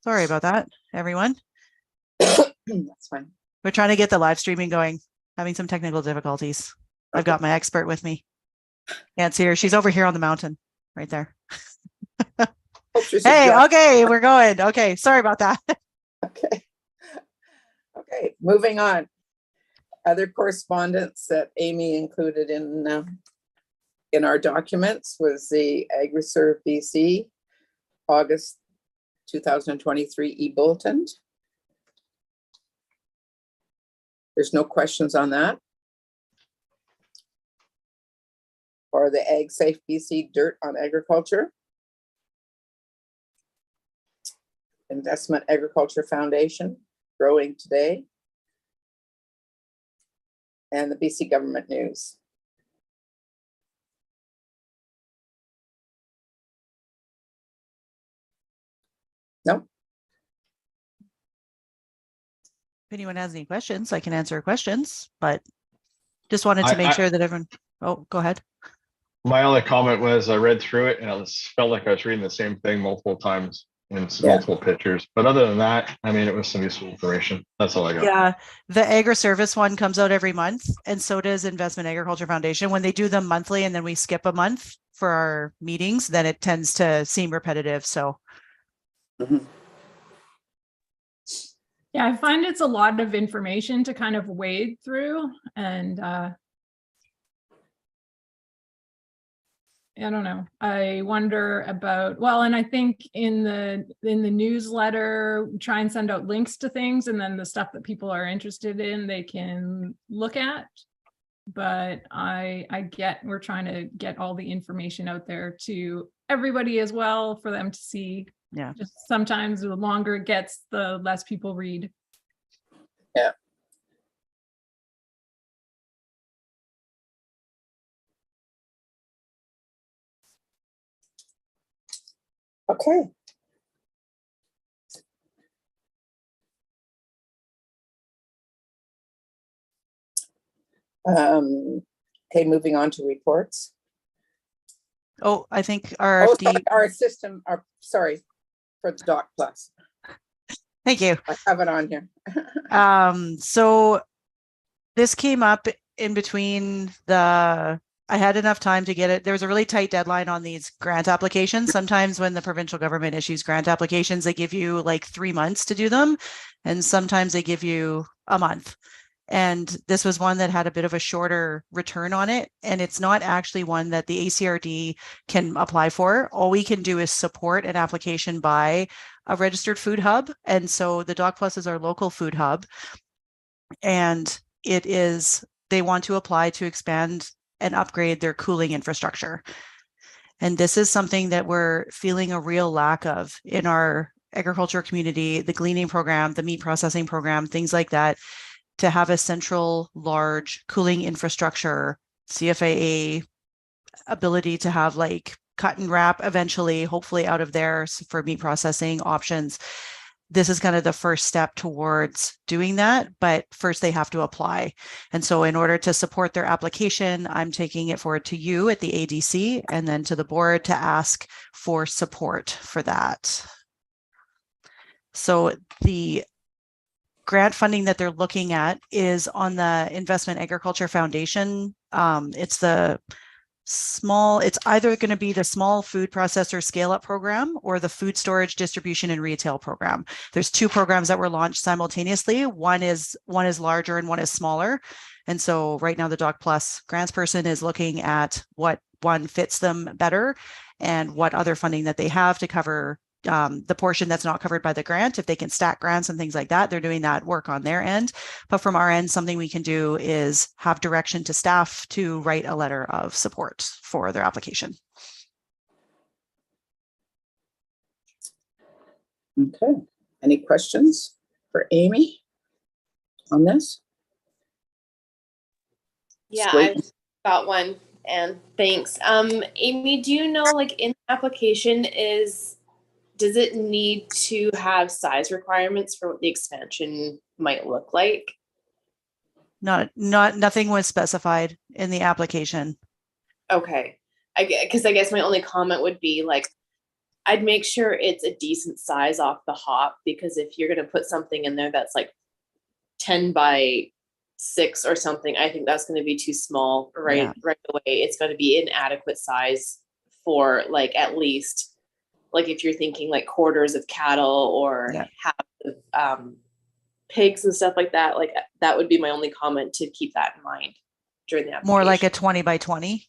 Sorry about that, everyone. That's fine. We're trying to get the live streaming going, having some technical difficulties. I've got my expert with me. Can't see her. She's over here on the mountain, right there. Hey, okay, we're going. Okay, sorry about that. Okay. Okay, moving on. Other correspondence that Amy included in our documents was the AgriServe BC August 2023 e-bulletin. There's no questions on that. Or the AgSafe BC Dirt on Agriculture. Investment Agriculture Foundation, Growing Today. And the BC Government News. No. If anyone has any questions, I can answer questions, but just wanted to make sure that everyone, oh, go ahead. My only comment was I read through it and it felt like I was reading the same thing multiple times in multiple pictures. But other than that, I mean, it was some useful information. That's all I got. Yeah, the AgriService one comes out every month, and so does Investment Agriculture Foundation. When they do them monthly and then we skip a month for our meetings, then it tends to seem repetitive. So. Yeah, I find it's a lot of information to kind of wade through, and I don't know. I wonder about, well, and I think in the newsletter, try and send out links to things, and then the stuff that people are interested in, they can look at. But I get, we're trying to get all the information out there to everybody as well for them to see. Yeah. Just sometimes the longer it gets, the less people read. Yeah. Okay. Okay, moving on to reports. Oh, I think RFD. Our system, sorry, for the Doc Plus. Thank you. I have it on here. So this came up in between I had enough time to get it. There was a really tight deadline on these grant applications. Sometimes when the provincial government issues grant applications, they give you like 3 months to do them. And sometimes they give you a month. And this was one that had a bit of a shorter return on it. And it's not actually one that the ACRD can apply for. All we can do is support an application by a registered food hub. And so the Doc Plus is our local food hub. And they want to apply to expand and upgrade their cooling infrastructure. And this is something that we're feeling a real lack of in our agriculture community, the gleaning program, the meat processing program, things like that, to have a central large cooling infrastructure, CFAA ability to have like cut and wrap eventually, hopefully out of there for meat processing options. This is kind of the first step towards doing that, but first they have to apply. And so in order to support their application, I'm taking it forward to you at the ADC and then to the board to ask for support for that. So the grant funding that they're looking at is on the Investment Agriculture Foundation. It's either going to be the small food processor scale up program or the food storage distribution and retail program. There's 2 programs that were launched simultaneously. One is larger and one is smaller. And so right now the Doc Plus grants person is looking at what one fits them better and what other funding that they have to cover the portion that's not covered by the grant. If they can stack grants and things like that, they're doing that work on their end. But from our end, something we can do is have direction to staff to write a letter of support for their application. Okay. Any questions for Amy on this? Yeah, I've got one, and thanks. Amy, do you know, like in the application does it need to have size requirements for what the expansion might look like? Nothing was specified in the application. Okay. Because I guess my only comment would be like, I'd make sure it's a decent size off the hop, because if you're gonna put something in there that's like 10 by 6 or something, I think that's gonna be too small right away. It's gonna be inadequate size for like at least, like if you're thinking like quarters of cattle or Yeah. half of pigs and stuff like that, like that would be my only comment, to keep that in mind during the application. More like a 20 by 20.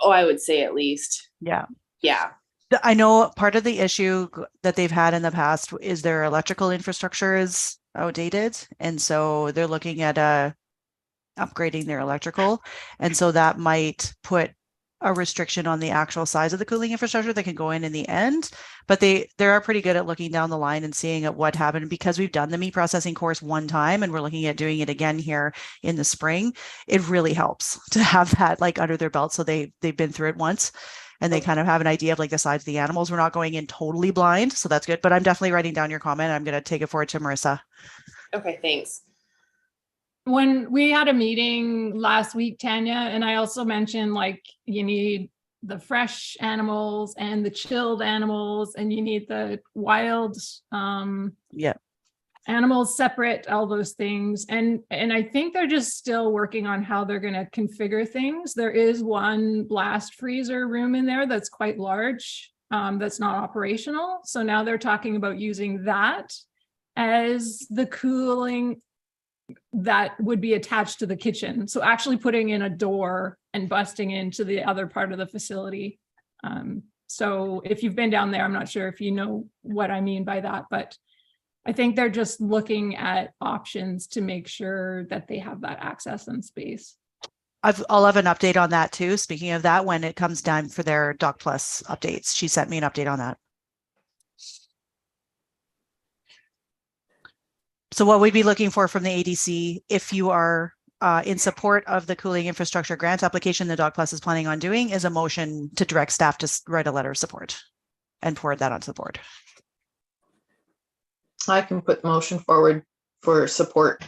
Oh, I would say at least. Yeah. Yeah. I know part of the issue that they've had in the past is their electrical infrastructure is outdated. And so they're looking at upgrading their electrical. And so that might put a restriction on the actual size of the cooling infrastructure that can go in the end. But they are pretty good at looking down the line and seeing at what happened, because we've done the meat processing course one time and we're looking at doing it again here in the spring. It really helps to have that like under their belt. So they've been through it once. And they kind of have an idea of like the size of the animals. We're not going in totally blind. So that's good. But I'm definitely writing down your comment. I'm going to take it forward to Marissa. Okay, thanks. When we had a meeting last week, Tanya, and I also mentioned like you need the fresh animals and the chilled animals, and you need the wild animals separate, all those things. And I think they're just still working on how they're going to configure things. There is one blast freezer room in there that's quite large, that's not operational. So now they're talking about using that as the cooling that would be attached to the kitchen. So actually putting in a door and busting into the other part of the facility. So if you've been down there, I'm not sure if you know what I mean by that, but I think they're just looking at options to make sure that they have that access and space. I'll have an update on that too. Speaking of that, when it comes down for their Doc Plus updates, she sent me an update on that. So what we'd be looking for from the ADC, if you are in support of the cooling infrastructure grant application the Doc Plus is planning on doing, is a motion to direct staff to write a letter of support and forward that onto the board. I can put the motion forward for support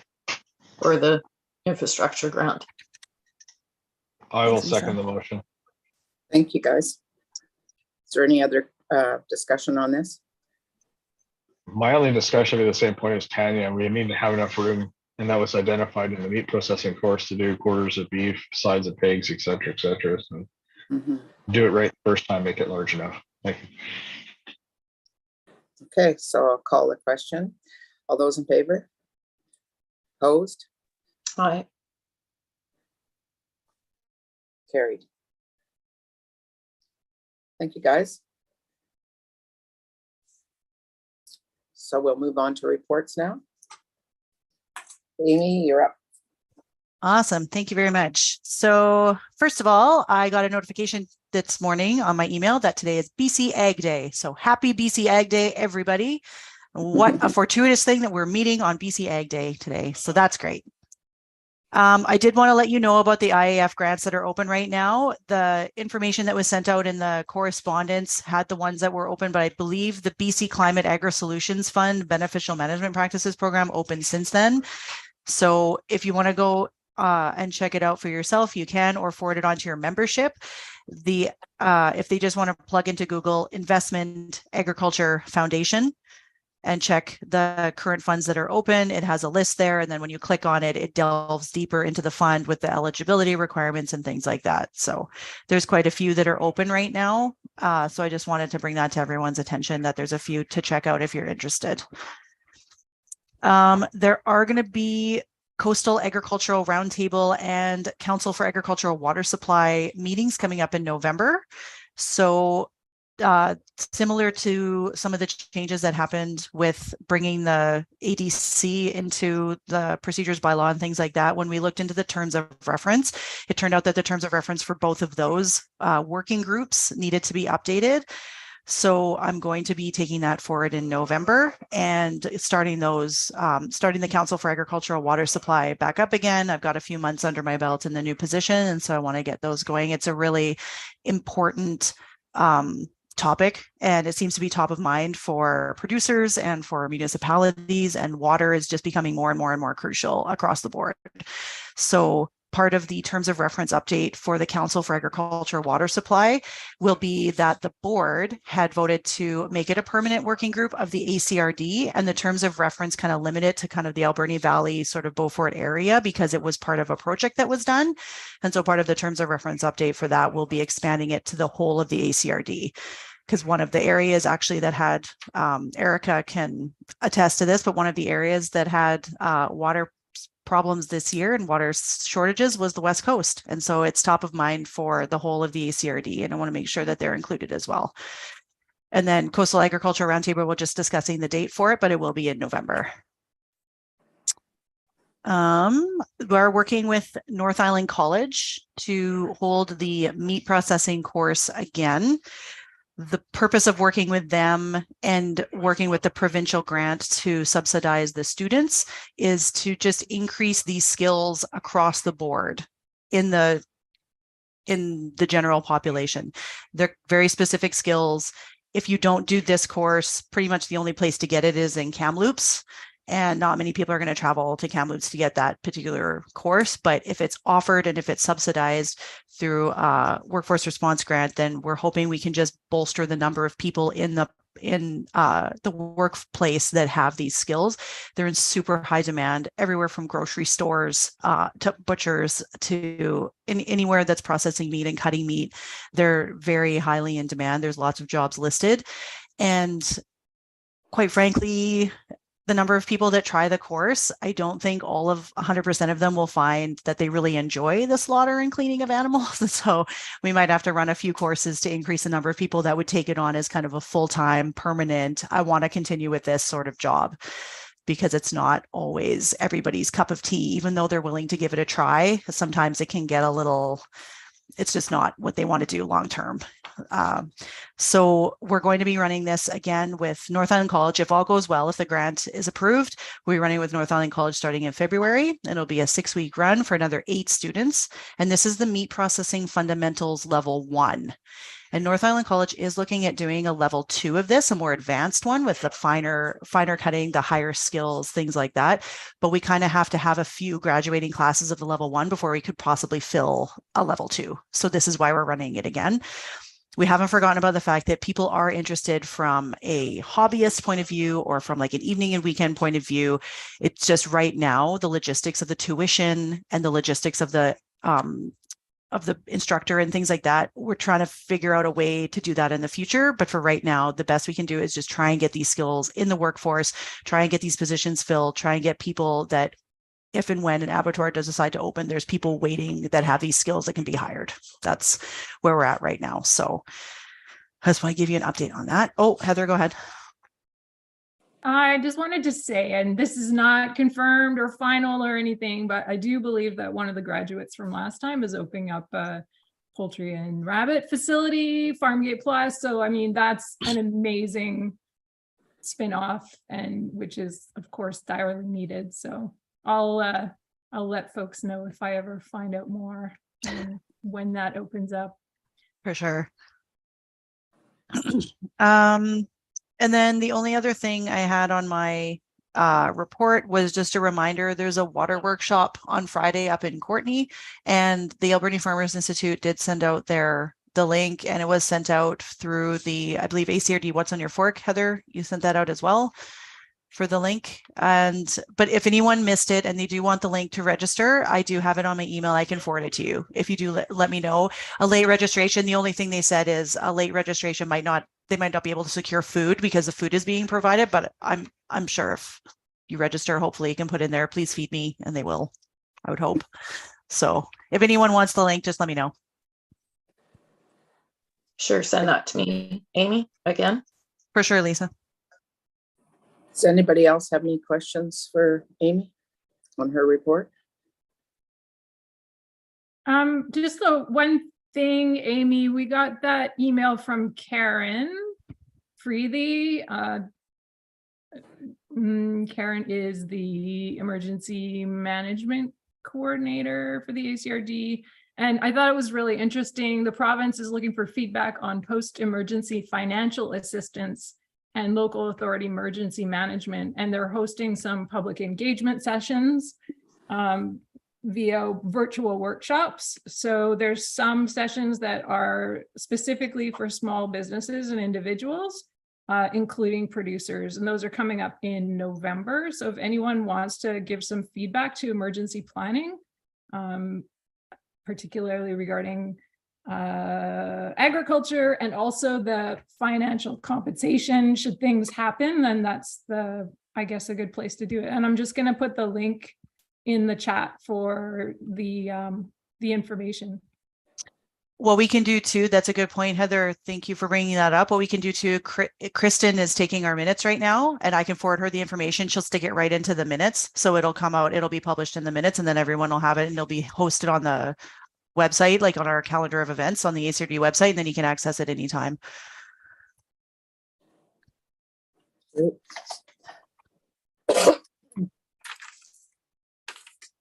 for the infrastructure grant. I will Thanks, Lisa. second the motion. Thank you, guys. Is there any other discussion on this? My only discussion at the same point as Tanya, we need to have enough room, and that was identified in the meat processing course, to do quarters of beef, sides of pigs, et cetera, et cetera. So do it right the first time, make it large enough. Thank you. Okay, so I'll call the question. All those in favor? Opposed? Aye. Carried. Thank you, guys. So we'll move on to reports now. Amy, you're up. Awesome. Thank you very much. So first of all, I got a notification this morning on my email that today is BC Ag Day. So happy BC Ag Day, everybody. What a fortuitous thing that we're meeting on BC Ag Day today. So that's great. I did want to let you know about the IAF grants that are open right now. The information that was sent out in the correspondence had the ones that were open, but I believe the BC Climate Agri Solutions Fund Beneficial Management Practices Program opened since then. So if you want to go and check it out for yourself, you can, or forward it onto your membership. If they just want to plug into Google Investment Agriculture Foundation and check the current funds that are open, it has a list there. And then when you click on it, it delves deeper into the fund with the eligibility requirements and things like that. So there's quite a few that are open right now. So I just wanted to bring that to everyone's attention, that there's a few to check out if you're interested. There are going to be Coastal Agricultural Roundtable and Council for Agricultural Water Supply meetings coming up in November. So similar to some of the changes that happened with bringing the ADC into the procedures bylaw and things like that, when we looked into the terms of reference, it turned out that the terms of reference for both of those working groups needed to be updated. So I'm going to be taking that forward in November and starting the Council for Agricultural Water Supply back up again. I've got a few months under my belt in the new position, and so I want to get those going. It's a really important topic, and it seems to be top of mind for producers and for municipalities, and water is just becoming more and more and more crucial across the board. So part of the terms of reference update for the Council for Agriculture Water Supply will be that the board had voted to make it a permanent working group of the ACRD, and the terms of reference kind of limit it to kind of the Alberni Valley sort of Beaufort area because it was part of a project that was done. And so part of the terms of reference update for that will be expanding it to the whole of the ACRD. Because one of the areas actually that had, Erica can attest to this, but one of the areas that had water problems this year and water shortages was the West Coast. And so it's top of mind for the whole of the ACRD, and I want to make sure that they're included as well. And then Coastal Agriculture Roundtable, we're just discussing the date for it, but it will be in November. We're working with North Island College to hold the meat processing course again. The purpose of working with them and working with the provincial grant to subsidize the students is to just increase these skills across the board in the general population. They're very specific skills. If you don't do this course, pretty much the only place to get it is in Kamloops. And not many people are going to travel to Kamloops to get that particular course. But if it's offered and if it's subsidized through workforce response grant, then we're hoping we can just bolster the number of people in the workplace that have these skills. They're in super high demand everywhere from grocery stores to butchers to anywhere that's processing meat and cutting meat. They're very highly in demand. There's lots of jobs listed. And quite frankly, the number of people that try the course, I don't think 100% of them will find that they really enjoy the slaughter and cleaning of animals. And so we might have to run a few courses to increase the number of people that would take it on as kind of a full-time, permanent, I want to continue with this sort of job, because it's not always everybody's cup of tea, even though they're willing to give it a try. Sometimes it can get a little, it's just not what they want to do long-term. So we're going to be running this again with North Island College. If all goes well, if the grant is approved, we'll be running with North Island College starting in February. It'll be a 6-week run for another 8 students. And this is the meat processing fundamentals level 1. And North Island College is looking at doing a level 2 of this, a more advanced one with the finer cutting, the higher skills, things like that. But we kind of have to have a few graduating classes of the level 1 before we could possibly fill a level 2. So this is why we're running it again. We haven't forgotten about the fact that people are interested from a hobbyist point of view or from like an evening and weekend point of view. It's just right now, the logistics of the tuition and the logistics of the instructor and things like that. We're trying to figure out a way to do that in the future. But for right now, the best we can do is just try and get these skills in the workforce, try and get these positions filled, try and get people that if and when an abattoir does decide to open, there's people waiting that have these skills that can be hired. That's where we're at right now. So I just want to give you an update on that. Oh, Heather, go ahead. I just wanted to say, and this is not confirmed or final or anything, but I do believe that one of the graduates from last time is opening up a poultry and rabbit facility, Farmgate Plus. So, I mean, that's an amazing spin-off, and which is, of course, direly needed. So I'll let folks know if I ever find out more when that opens up. For sure. And then the only other thing I had on my report was just a reminder, there's a water workshop on Friday up in Courtenay, and the Alberni Farmers Institute did send out the link, and it was sent out through the, I believe, ACRD What's on Your Fork. Heather, you sent that out as well for the link. But if anyone missed it and they do want the link to register, I do have it on my email. I can forward it to you. If you do, let me know. A late registration, the only thing they said is a late registration they might not be able to secure food because the food is being provided, but I'm sure if you register, hopefully you can put in there, please feed me, and they will, I would hope. So if anyone wants the link, just let me know. Sure, send that to me, Amy, again. For sure, Lisa. Does anybody else have any questions for Amy on her report? Just the one thing, Amy, we got that email from Karen Freely. Karen is the emergency management coordinator for the ACRD. And I thought it was really interesting. The province is looking for feedback on post-emergency financial assistance and local authority emergency management. And they're hosting some public engagement sessions via virtual workshops. So there's some sessions that are specifically for small businesses and individuals, including producers, and those are coming up in November. So if anyone wants to give some feedback to emergency planning, particularly regarding agriculture and also the financial compensation should things happen, then that's I guess a good place to do it. And I'm just going to put the link in the chat for the information. What we can do too, that's a good point, Heather. Thank you for bringing that up. What we can do too, Kristen is taking our minutes right now, and I can forward her the information. She'll stick it right into the minutes. So it'll come out, it'll be published in the minutes, and then everyone will have it, and it'll be hosted on the website, like on our calendar of events on the ACRD website, and then you can access it anytime.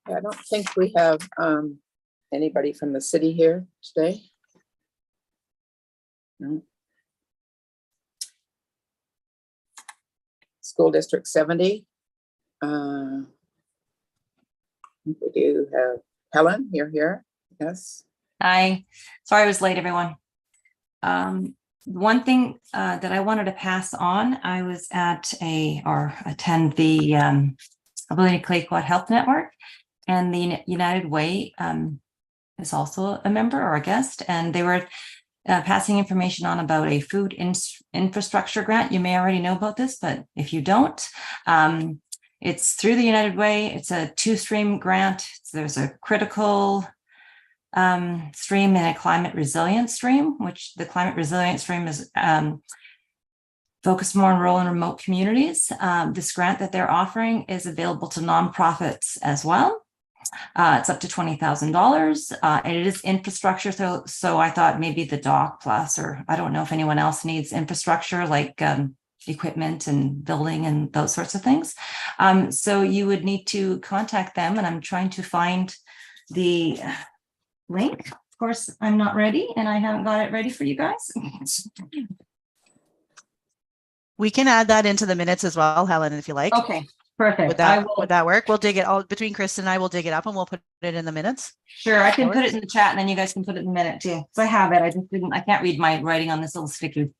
I don't think we have anybody from the city here today. No. School District 70. We do have Helen, you're here. Yes. Hi, sorry I was late, everyone. One thing that I wanted to pass on, I was at attend the Ability Clay Quad Health Network, and the United Way is also a member or a guest, and they were passing information on about a food infrastructure grant. You may already know about this, but if you don't, it's through the United Way. It's a 2-stream grant. There's a critical stream and a climate resilience stream, which the climate resilience stream is focused more on rural and remote communities. This grant that they're offering is available to nonprofits as well. It's up to $20,000, and it is infrastructure. So I thought maybe the Doc Plus, or I don't know if anyone else needs infrastructure like equipment and building and those sorts of things. So you would need to contact them, and I'm trying to find the link. Of course, I'm not ready, and I haven't got it ready for you guys. We can add that into the minutes as well, Helen, if you like. Okay, perfect. Would that work? We'll dig it all between Kristen and I. Will dig it up and we'll put it in the minutes. Sure, I can put it in the chat, and then you guys can put it in the minute too. So I have it. I can't read my writing on this little sticky.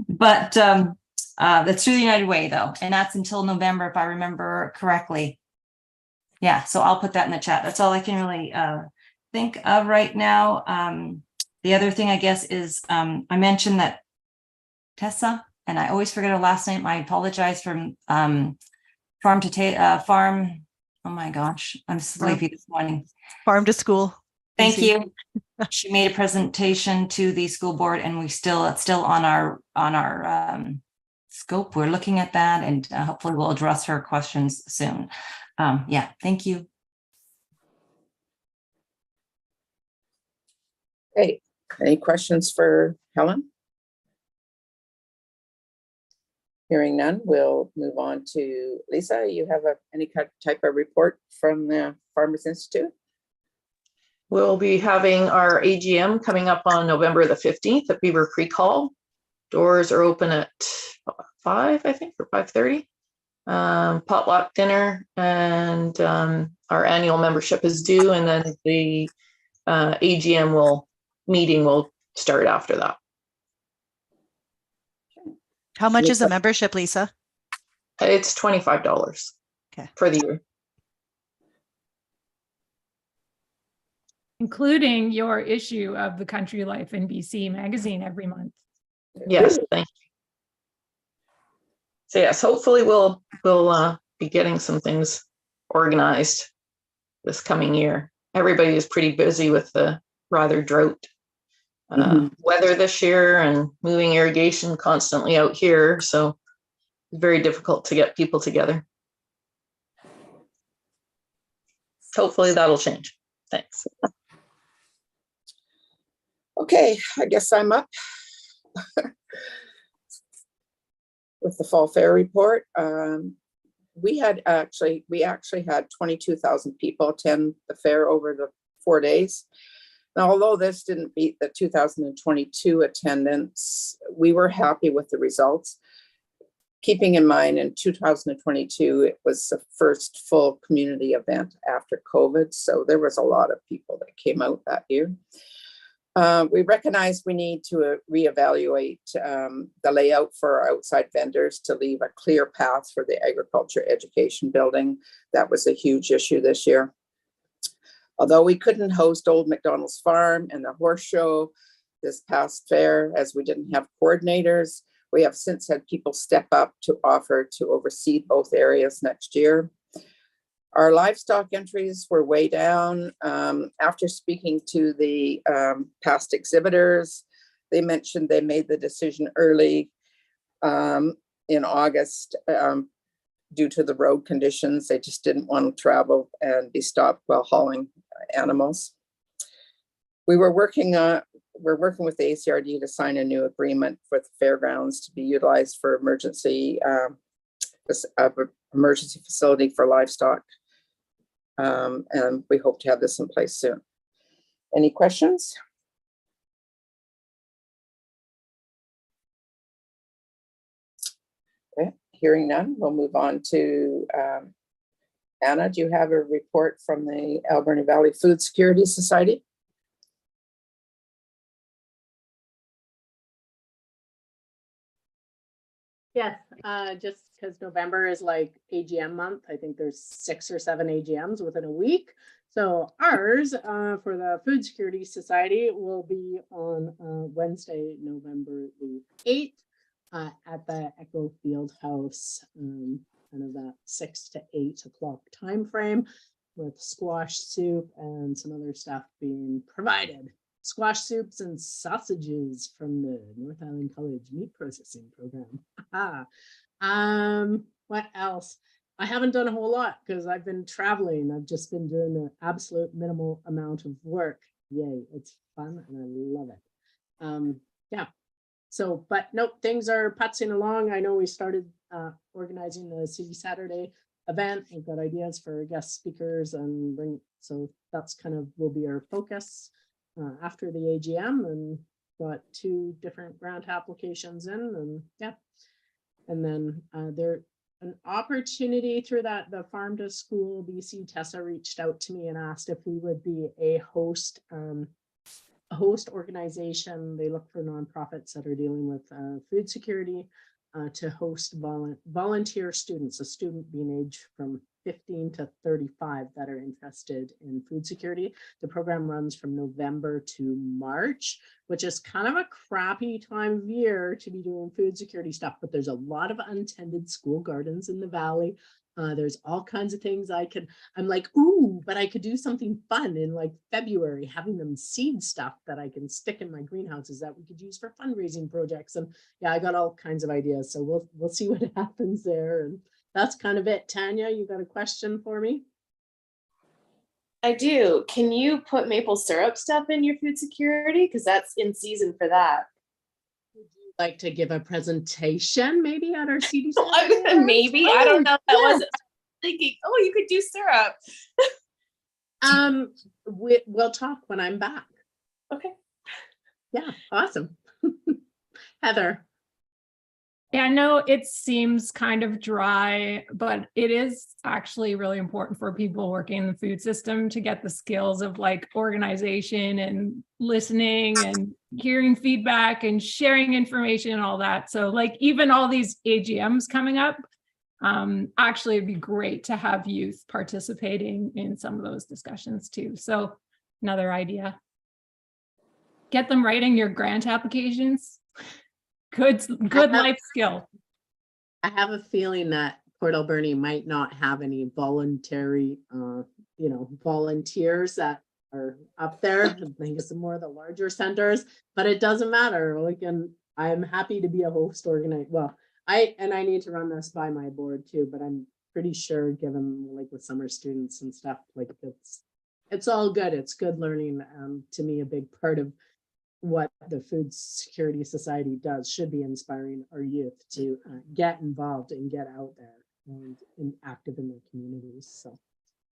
But that's through the United Way though, and that's until November, if I remember correctly. Yeah, so I'll put that in the chat. That's all I can really think of right now. The other thing, I guess, is I mentioned that Tessa, and I always forget her last name. I apologize, from farm. Oh my gosh, I'm sleepy this morning. Farm to School. Thank you. She made a presentation to the school board, and it's still on our scope. We're looking at that, and hopefully we'll address her questions soon. Yeah, thank you. Great. Any questions for Helen? Hearing none, we'll move on to Lisa. You have any type of report from the Farmers Institute? We'll be having our AGM coming up on November the 15th at Beaver Creek Hall. Doors are open at 5, I think, or 5:30. Potluck dinner, and our annual membership is due, and then the AGM meeting will start after that. How much is a membership, Lisa? It's $25 for the year. Including your issue of the Country Life in BC magazine every month. Yes, thank you. So yes, hopefully we'll be getting some things organized this coming year. Everybody is pretty busy with the rather drought weather this year, and moving irrigation constantly out here. So it's very difficult to get people together. Hopefully that'll change. Thanks. Okay, I guess I'm up with the fall fair report. We actually had 22,000 people attend the fair over the 4 days. Now, although this didn't beat the 2022 attendance, we were happy with the results. keeping in mind in 2022, it was the first full community event after COVID. So there was a lot of people that came out that year. We recognize we need to reevaluate the layout for our outside vendors to leave a clear path for the agriculture education building. That was a huge issue this year. Although we couldn't host Old McDonald's Farm and the horse show this past fair as we didn't have coordinators, we have since had people step up to offer to oversee both areas next year. Our livestock entries were way down. After speaking to the past exhibitors, they mentioned they made the decision early in August due to the road conditions. They just didn't want to travel and be stopped while hauling animals. We're working with the ACRD to sign a new agreement with fairgrounds to be utilized for emergency facility for livestock. And we hope to have this in place soon. Any questions? Okay, hearing none, we'll move on to Anna. Do you have a report from the Alberni Valley Food Security Society? Yes, just because November is like AGM month. I think there's 6 or 7 AGMs within a week. So ours for the Food Security Society will be on Wednesday, November the 8th at the Echo Field House, kind of that 6 to 8 o'clock time frame, with squash soup and some other stuff being provided. Squash soups and sausages from the North Island College meat processing program. What else? I haven't done a whole lot because I've been traveling. I've just been doing an absolute minimal amount of work. Yay, it's fun and I love it. Yeah. So, but nope, things are putzing along. I know we started organizing the City Saturday event. We've got ideas for guest speakers and so that's kind of will be our focus. After the AGM, and got 2 different grant applications in, and yeah, and then there an opportunity through that the Farm to School BC. Tessa reached out to me and asked if we would be a host organization. They look for nonprofits that are dealing with food security to host volunteer students, a student being aged from 15 to 35 that are interested in food security. The program runs from November to March, which is kind of a crappy time of year to be doing food security stuff, but there's a lot of untended school gardens in the valley. There's all kinds of things I'm like, ooh, but I could do something fun in like February, having them seed stuff that I can stick in my greenhouses that we could use for fundraising projects. And yeah, I got all kinds of ideas. So we'll see what happens there. And that's kind of it. Tanya, you got a question for me? I do. Can you put maple syrup stuff in your food security? Because that's in season for that. Would you like to give a presentation maybe at our CDC? Maybe. I don't know. That wasn't thinking, oh, you could do syrup. We'll talk when I'm back. Okay. Yeah, awesome. Heather. Yeah, I know it seems kind of dry, but it is actually really important for people working in the food system to get the skills of like organization and listening and hearing feedback and sharing information and all that. So like even all these AGMs coming up, actually it'd be great to have youth participating in some of those discussions too. So another idea. Get them writing your grant applications. Good life skill. I have a feeling that Port Alberni might not have any voluntary, volunteers that are up there. I think it's more of the larger centers, but it doesn't matter. Like, and I'm happy to be a host organizer. Well, I need to run this by my board too, but I'm pretty sure given like with summer students and stuff, like it's all good. It's good learning. To me, a big part of what the Food Security Society does should be inspiring our youth to get involved and get out there and active in their communities. So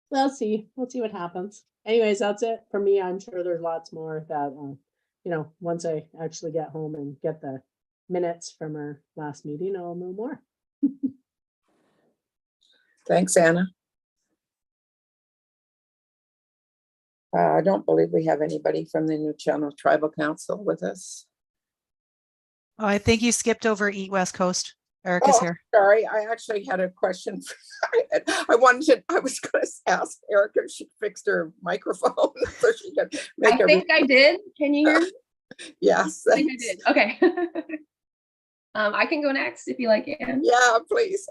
we'll see what happens. Anyways, that's it for me. I'm sure there's lots more that, once I actually get home and get the minutes from our last meeting, I'll know more. Thanks, Anna. I don't believe we have anybody from the New Channel Tribal Council with us. Oh, I think you skipped over Eat West Coast. Eric is Oh, here. sorry, I actually had a question. I was going to ask Erica if she fixed her microphone so she could make I think I did. Can you hear me? Yes. I think I did. Okay. I can go next if you like, Anne. Yeah, please.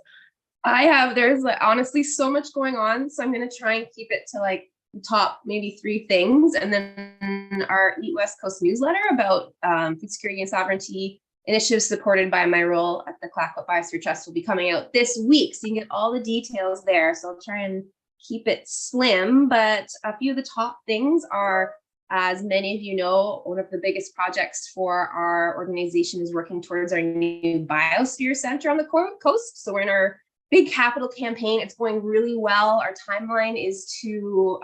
There's like, honestly so much going on. So I'm going to try and keep it to like the top maybe 3 things. And then our Eat West Coast newsletter about food security and sovereignty initiatives supported by my role at the Clayoquot Biosphere Trust will be coming out this week. So you can get all the details there. So I'll try and keep it slim, but a few of the top things are, as many of you know, one of the biggest projects for our organization is working towards our new Biosphere Center on the coast. So we're in our big capital campaign. It's going really well. Our timeline is to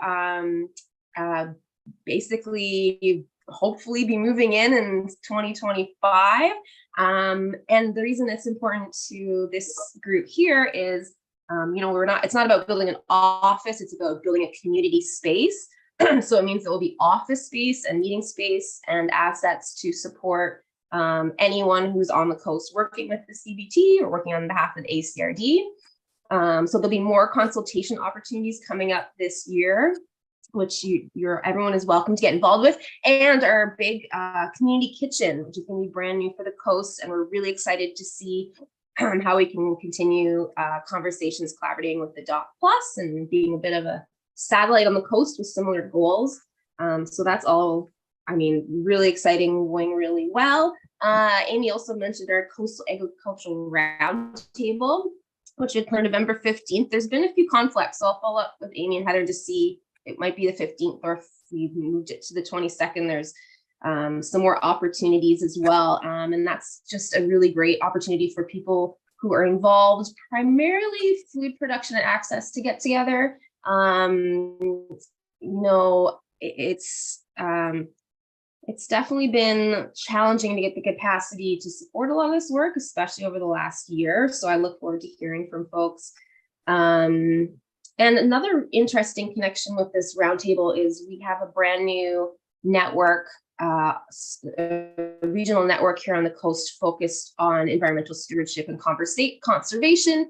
basically hopefully be moving in 2025. And the reason it's important to this group here is, it's not about building an office, it's about building a community space. So it means there will be office space and meeting space and assets to support anyone who's on the coast working with the CBT or working on behalf of the ACRD. So there'll be more consultation opportunities coming up this year, which everyone is welcome to get involved with, and our big community kitchen, which is going to be brand new for the coast, and we're really excited to see how we can continue conversations, collaborating with the Doc Plus, and being a bit of a satellite on the coast with similar goals. So that's all, really exciting, going really well. Amy also mentioned our Coastal Agricultural Roundtable, which is on November 15th. There's been a few conflicts, so I'll follow up with Amy and Heather to see. It might be the 15th, or if we moved it to the 22nd, there's some more opportunities as well. And that's just a really great opportunity for people who are involved, primarily food production and access, to get together. It's definitely been challenging to get the capacity to support a lot of this work, especially over the last year. So I look forward to hearing from folks. And another interesting connection with this roundtable is we have a brand new network, a regional network here on the coast focused on environmental stewardship and conservation.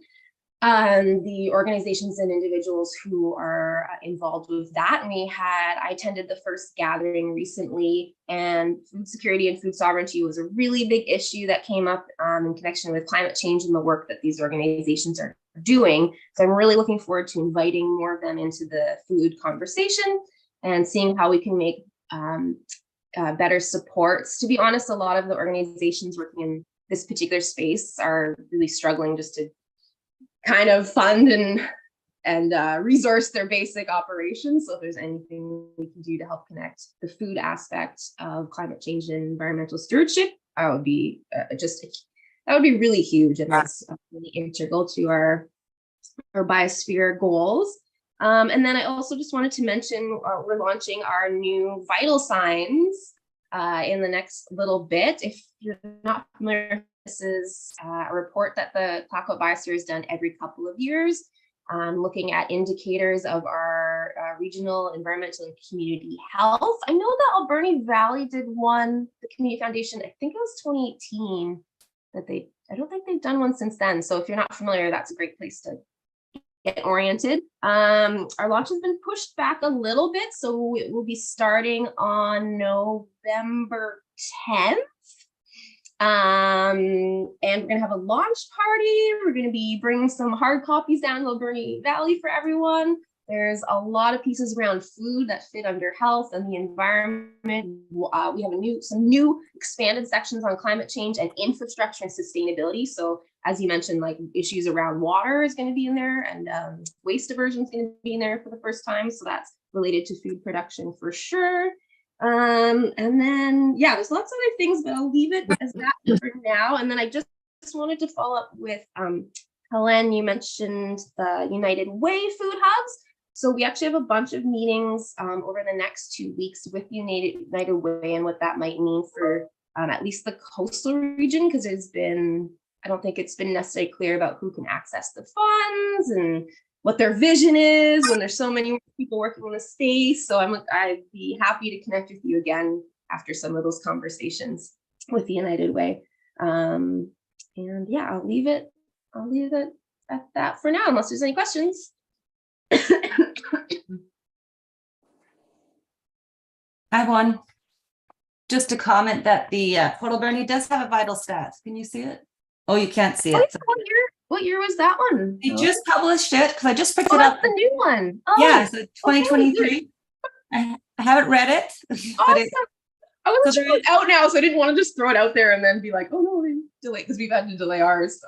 The organizations and individuals who are involved with that. And I attended the first gathering recently, and food security and food sovereignty was a really big issue that came up in connection with climate change and the work that these organizations are doing. So I'm really looking forward to inviting more of them into the food conversation and seeing how we can make better supports. To be honest, a lot of the organizations working in this particular space are really struggling just to kind of fund and resource their basic operations. So if there's anything we can do to help connect the food aspect of climate change and environmental stewardship, that would be really huge, and that's really integral to our biosphere goals. And then I also just wanted to mention we're launching our new vital signs in the next little bit. If you're not familiar, this is a report that the Clayoquot Biosphere has done every couple of years, looking at indicators of our regional environmental and community health. I know that Alberni Valley did one, the Community Foundation, I think it was 2018, I don't think they've done one since then. So if you're not familiar, that's a great place to get oriented. Our launch has been pushed back a little bit, so it will be starting on November 10th. And we're going to have a launch party. We're going to be bringing some hard copies down to Alberni Valley for everyone. There's a lot of pieces around food that fit under health and the environment. We have some new expanded sections on climate change and infrastructure and sustainability. So as you mentioned, like issues around water is going to be in there, and waste diversion is going to be in there for the first time. So that's related to food production for sure. And then, yeah, there's lots of other things, but I'll leave it as that for now. And then I just wanted to follow up with Helen, you mentioned the United Way food hubs. So we actually have a bunch of meetings over the next 2 weeks with United Way, and what that might mean for at least the coastal region, because I don't think it's been necessarily clear about who can access the funds and what their vision is when there's so many people working in the space. So I'd be happy to connect with you again after some of those conversations with the United Way. And yeah, I'll leave it at that for now, unless there's any questions. I have one. Just to comment that the Port Alberni does have a vital stats. Can you see it? Oh, you can't see it. What year was that one? They just published it because I just picked Oh, it up. that's the new one. Oh, Yeah, so 2023. I haven't read it, but awesome. it, I was so sure it's out now, so I didn't want to just throw it out there and then be like, oh no, they delayed, because we've had to delay ours. So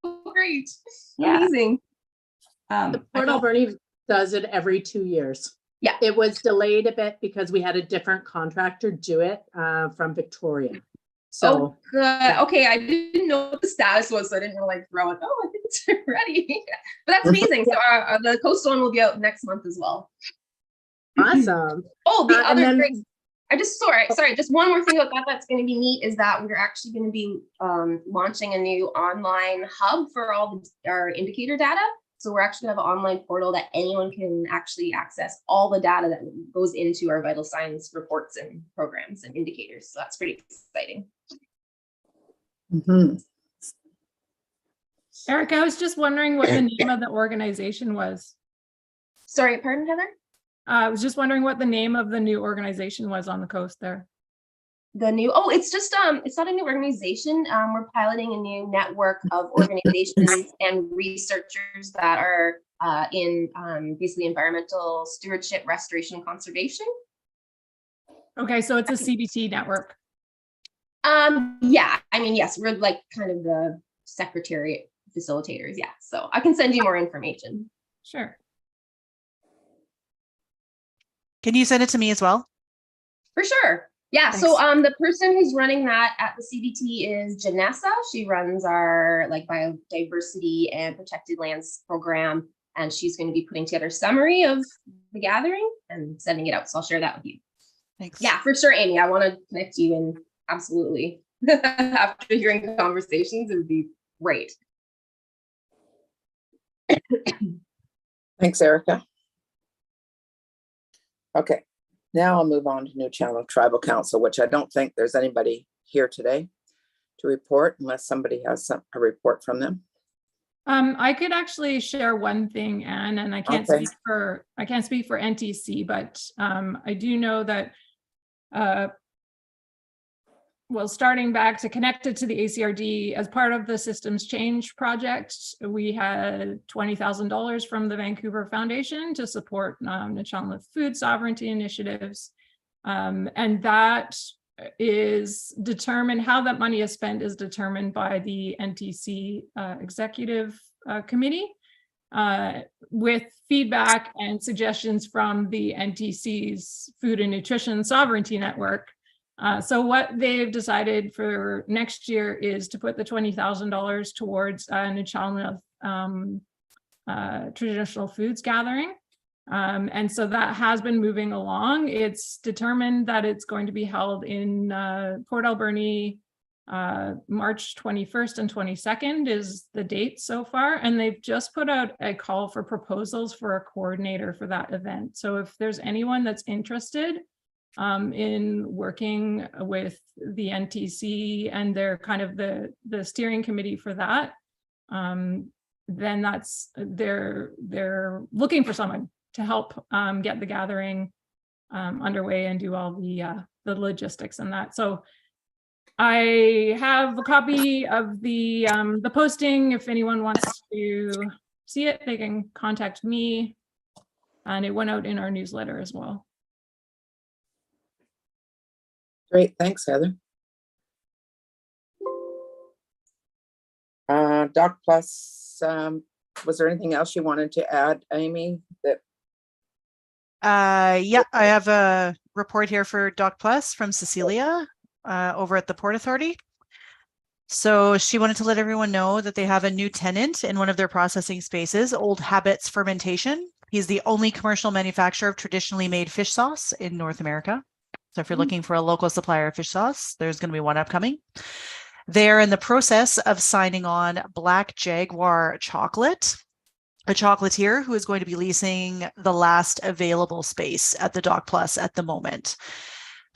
oh, great. Yeah. Amazing. The I Port don't- Alberni does it every 2 years. Yeah. It was delayed a bit because we had a different contractor do it from Victoria. So Oh, good. Okay, I didn't know what the status was, so I didn't want to like throw it. Oh, I think it's ready. But that's amazing. So the coastal one will be out next month as well. awesome. Oh, the And other then- great. I just sorry, just one more thing about that that's going to be neat is that we're actually going to be launching a new online hub for all our indicator data. So we're actually going to have an online portal that anyone can actually access all the data that goes into our vital signs reports and programs and indicators. So that's pretty exciting. Mhm. Eric, I was just wondering what the name of the organization was. Sorry, pardon, Heather? I was just wondering what the name of the new organization was on the coast there. The new, it's just, it's not a new organization. We're piloting a new network of organizations and researchers that are in basically environmental stewardship, restoration, and conservation. Okay, so it's a CBT network. Yeah, I mean, yes, we're like kind of the secretariat facilitators. Yeah, so I can send you more information. Sure. Can you send it to me as well? For sure. Yeah. So the person who's running that at the CBT is Janessa. She runs our like biodiversity and protected lands program, and she's going to be putting together a summary of the gathering and sending it out. So I'll share that with you. Thanks. Yeah, for sure, Amy. I want to connect you, and absolutely. After hearing conversations, it would be great. Thanks, Erica. Okay, now I'll move on to New Channel Tribal Council, which I don't think there's anybody here today to report unless somebody has a report from them. I could actually share one thing, Anne, and I can't Okay. speak for NTC, but I do know that well, starting back to connect it to the ACRD as part of the systems change project, we had $20,000 from the Vancouver Foundation to support Nuu-chah-nulth food sovereignty initiatives. And that is determined, how that money is spent is determined by the NTC executive committee with feedback and suggestions from the NTC's Food and Nutrition Sovereignty Network. So what they've decided for next year is to put the $20,000 towards Nuu-chah-nulth traditional foods gathering. And so that has been moving along. It's determined that it's going to be held in Port Alberni, March 21st and 22nd is the date so far. And they've just put out a call for proposals for a coordinator for that event. So if there's anyone that's interested in working with the NTC and they're kind of the steering committee for that, then that's they're looking for someone to help get the gathering underway and do all the logistics and that. So I have a copy of the posting. If anyone wants to see it, they can contact me. And it went out in our newsletter as well. Great, thanks, Heather. Doc Plus, was there anything else you wanted to add, Amy? That Yeah, I have a report here for Doc Plus from Cecilia over at the Port Authority. So she wanted to let everyone know that they have a new tenant in one of their processing spaces, Old Habits Fermentation. He's the only commercial manufacturer of traditionally made fish sauce in North America. So if you're looking for a local supplier of fish sauce, there's going to be one upcoming. They're in the process of signing on Black Jaguar chocolate. a chocolatier who is going to be leasing the last available space at the Dock Plus at the moment.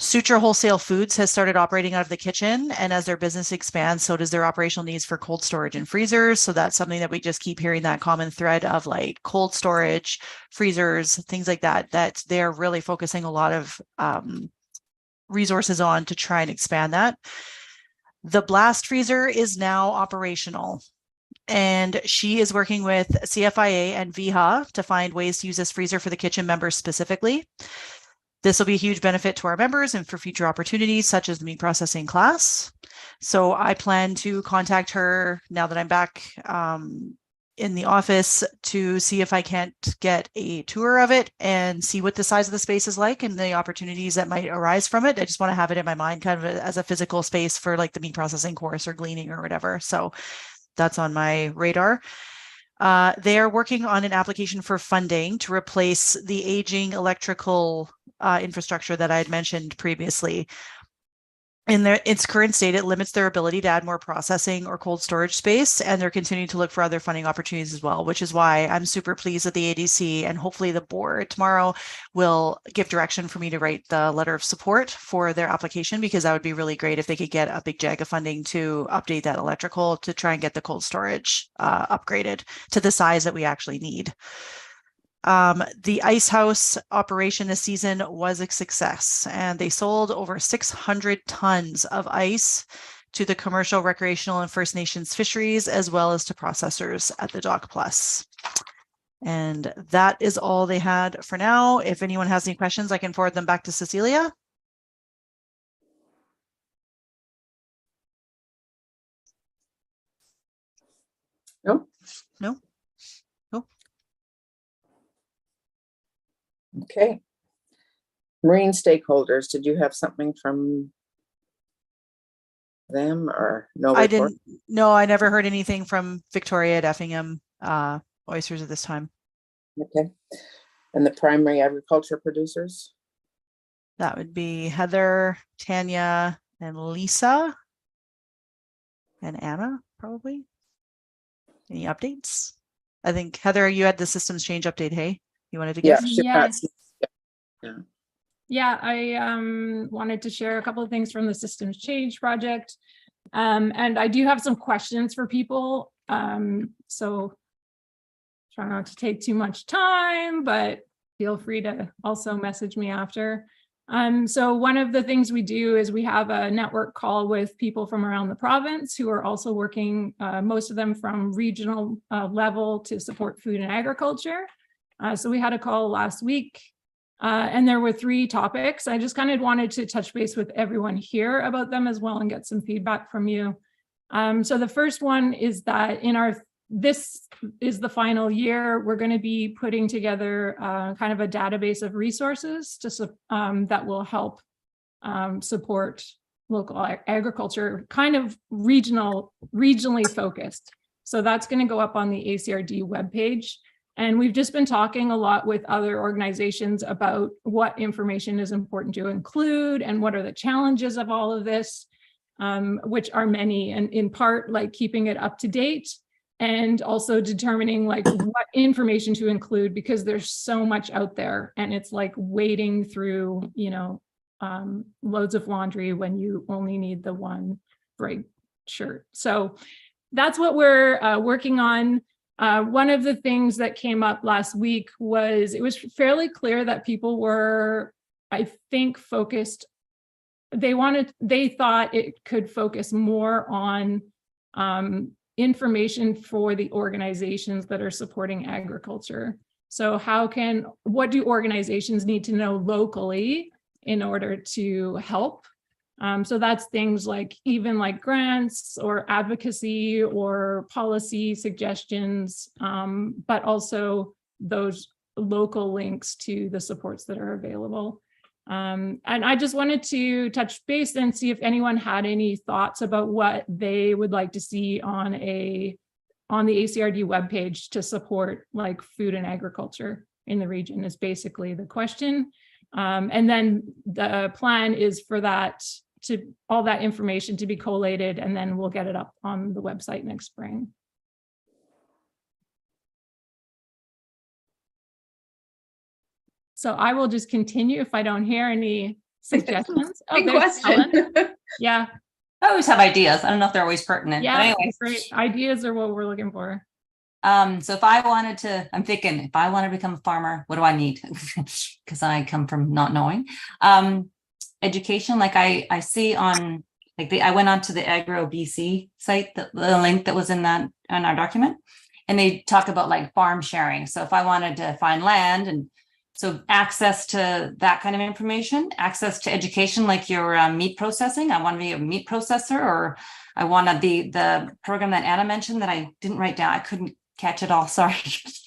Sutra Wholesale Foods has started operating out of the kitchen, and as their business expands, so does their operational needs for cold storage and freezers. So that's something that we just keep hearing, that common thread of like cold storage, freezers, things like that, that they're really focusing a lot of resources on to try and expand that. The blast freezer is now operational, and she is working with CFIA and VHA to find ways to use this freezer for the kitchen members specifically. This will be a huge benefit to our members and for future opportunities such as the meat processing class. So I plan to contact her now that I'm back in the office to see if I can't get a tour of it and see what the size of the space is like and the opportunities that might arise from it. I just want to have it in my mind kind of as a physical space for like the meat processing course or gleaning or whatever. So that's on my radar. They are working on an application for funding to replace the aging electrical infrastructure that I had mentioned previously. In its current state, it limits their ability to add more processing or cold storage space, and they're continuing to look for other funding opportunities as well, which is why I'm super pleased that the ADC and hopefully the board tomorrow will give direction for me to write the letter of support for their application, because that would be really great if they could get a big jag of funding to update that electrical to try and get the cold storage upgraded to the size that we actually need. The ice house operation this season was a success, and they sold over 600 tons of ice to the commercial, recreational, and First Nations fisheries, as well as to processors at the Dock Plus. And that is all they had for now. If anyone has any questions, I can forward them back to Cecilia. No? No? Okay. Marine stakeholders, did you have something from them or no? I report? didn't. No, I never heard anything from Victoria at Effingham Oysters at this time. Okay. And the primary agriculture producers? That would be Heather, Tanya, and Lisa, and Anna, probably. Any updates? I think, Heather, you had the systems change update, hey? You wanted to Yeah. give? Yes. Yeah. Yeah, I wanted to share a couple of things from the systems change project. And I do have some questions for people. So try not to take too much time, but feel free to also message me after. So one of the things we do is we have a network call with people from around the province who are also working, most of them from regional level to support food and agriculture. So we had a call last week. And there were 3 topics. I just kind of wanted to touch base with everyone here about them as well and get some feedback from you. So the first one is that this is the final year, we're going to be putting together kind of a database of resources that will help support local agriculture, kind of regionally focused. So that's going to go up on the ACRD webpage. And we've just been talking a lot with other organizations about what information is important to include and what are the challenges of all of this, which are many, and in part like keeping it up to date and also determining like what information to include, because there's so much out there and it's like wading through, loads of laundry when you only need the one bright shirt. So that's what we're working on. One of the things that came up last week was it was fairly clear that people were, I think, focused. They thought it could focus more on information for the organizations that are supporting agriculture. So what do organizations need to know locally in order to help? So that's things like even like grants or advocacy or policy suggestions, but also those local links to the supports that are available. And I just wanted to touch base and see if anyone had any thoughts about what they would like to see on the ACRD webpage to support like food and agriculture in the region is basically the question. And then the plan is for all that information to be collated, and then we'll get it up on the website next spring. So I will just continue if I don't hear any suggestions. Oh, Good there's Ellen. question. Yeah, I always have ideas. I don't know if they're always pertinent, but yeah, anyways. great. Ideas are what we're looking for. So if I wanted to, I'm thinking, if I want to become a farmer, what do I need? Because I come from not knowing. Education, like I see on, like I went onto the Agro BC site, the link that was in that on our document, and they talk about like farm sharing. So if I wanted to find land, and so access to that kind of information, access to education, like your meat processing. I want to be a meat processor, or I wanted the program that Anna mentioned that I didn't write down. I couldn't catch it all, sorry.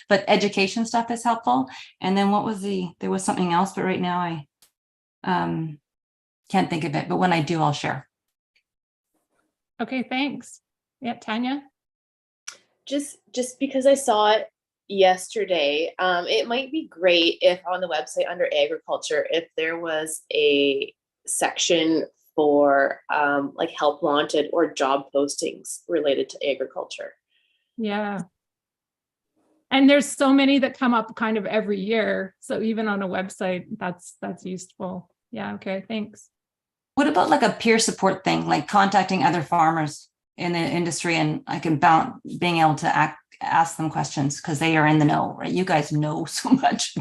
But education stuff is helpful. And then what was there was something else, but right now I can't think of it. But when I do, I'll share. Okay, thanks. Yeah, Tanya. Just because I saw it yesterday, it might be great if on the website under agriculture, if there was a section for like help wanted or job postings related to agriculture. Yeah. And there's so many that come up kind of every year. So even on a website, that's useful. Yeah, okay, thanks. What about like a peer support thing, like contacting other farmers in the industry, and I can being able to ask them questions because they are in the know, right? You guys know so much.